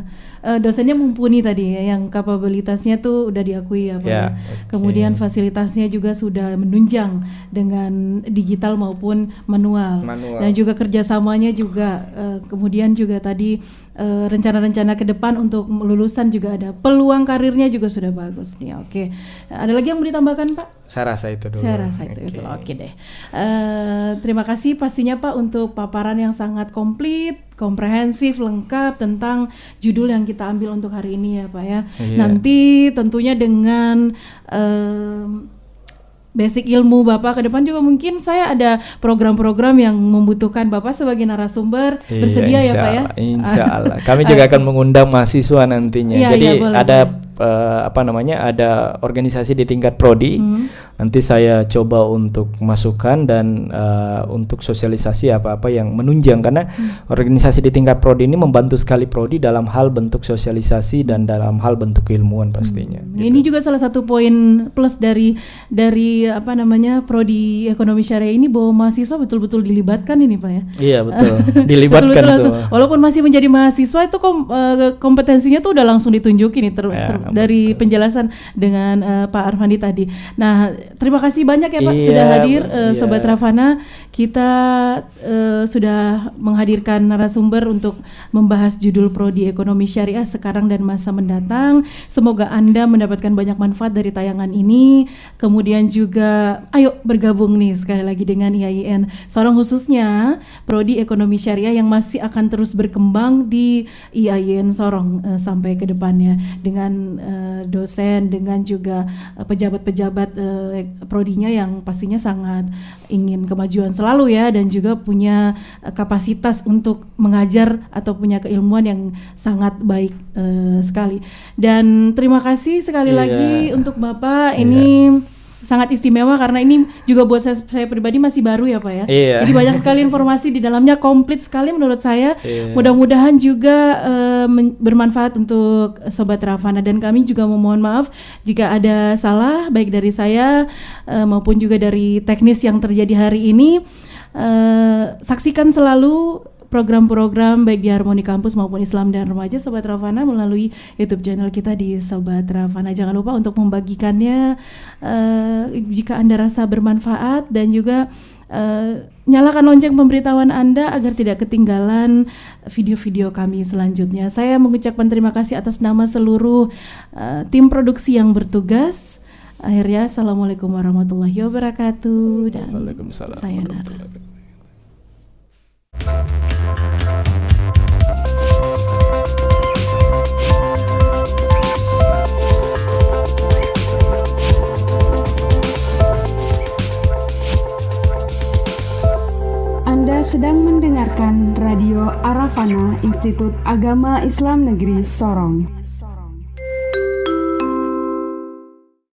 dosennya mumpuni tadi ya, yang kapabilitasnya tuh udah diakui ya Pak. Ya, Kemudian fasilitasnya juga sudah menunjang dengan digital maupun manual. Dan juga kerjasamanya juga, kemudian juga tadi rencana-rencana ke depan untuk lulusan juga ada, peluang karirnya juga sudah bagus nih. Oke, ada lagi yang mau ditambahkan Pak? Saya rasa itu dulu. Saya rasa itu dulu. Oke deh. Terima kasih pastinya Pak untuk paparan yang sangat komplit, komprehensif, lengkap tentang judul yang kita ambil untuk hari ini ya Pak ya. Iya. Nanti tentunya dengan basic ilmu Bapak ke depan juga mungkin saya ada program-program yang membutuhkan Bapak sebagai narasumber. Bersedia ya Pak ya? Insya Allah. Kami juga akan mengundang mahasiswa nantinya. Iya, Jadi iya, boleh, ada ada organisasi di tingkat prodi. Nanti saya coba untuk masukkan dan untuk sosialisasi apa-apa yang menunjang, karena organisasi di tingkat prodi ini membantu sekali prodi dalam hal bentuk sosialisasi dan dalam hal bentuk keilmuan pastinya. Gitu. Ini juga salah satu poin plus dari prodi ekonomi syariah ini, bahwa mahasiswa betul-betul dilibatkan ini Pak ya. Iya betul, dilibatkan betul-betul semua. Walaupun masih menjadi mahasiswa itu kompetensinya tuh udah langsung ditunjukin nih dari penjelasan dengan Pak Arfandi tadi. Nah, terima kasih banyak ya Pak sudah hadir, Sobat Ravana. Kita sudah menghadirkan narasumber untuk membahas judul prodi ekonomi syariah sekarang dan masa mendatang. Semoga Anda mendapatkan banyak manfaat dari tayangan ini. Kemudian juga ayo bergabung nih sekali lagi dengan IAIN Sorong, khususnya prodi ekonomi syariah yang masih akan terus berkembang di IAIN Sorong sampai ke depannya, dengan dosen, dengan juga pejabat-pejabat prodinya yang pastinya sangat ingin kemajuan selalu ya, dan juga punya kapasitas untuk mengajar atau punya keilmuan yang sangat baik sekali. Dan terima kasih sekali lagi untuk Bapak. Ini sangat istimewa karena ini juga buat saya pribadi masih baru ya Pak ya. Jadi banyak sekali informasi di dalamnya, komplit sekali menurut saya. Mudah-mudahan juga bermanfaat untuk Sobat Ravana, dan kami juga memohon maaf jika ada salah baik dari saya maupun juga dari teknis yang terjadi hari ini. Saksikan selalu program-program baik di Harmoni Kampus maupun Islam dan Remaja Sobat Ravana melalui YouTube channel kita di Sobat Ravana. Jangan lupa untuk membagikannya jika Anda rasa bermanfaat, dan juga nyalakan lonceng pemberitahuan Anda agar tidak ketinggalan video-video kami selanjutnya. Saya mengucapkan terima kasih atas nama seluruh tim produksi yang bertugas. Akhirnya, Assalamualaikum warahmatullahi wabarakatuh, dan sayonara. Anda sedang mendengarkan Radio Aravana Institut Agama Islam Negeri Sorong.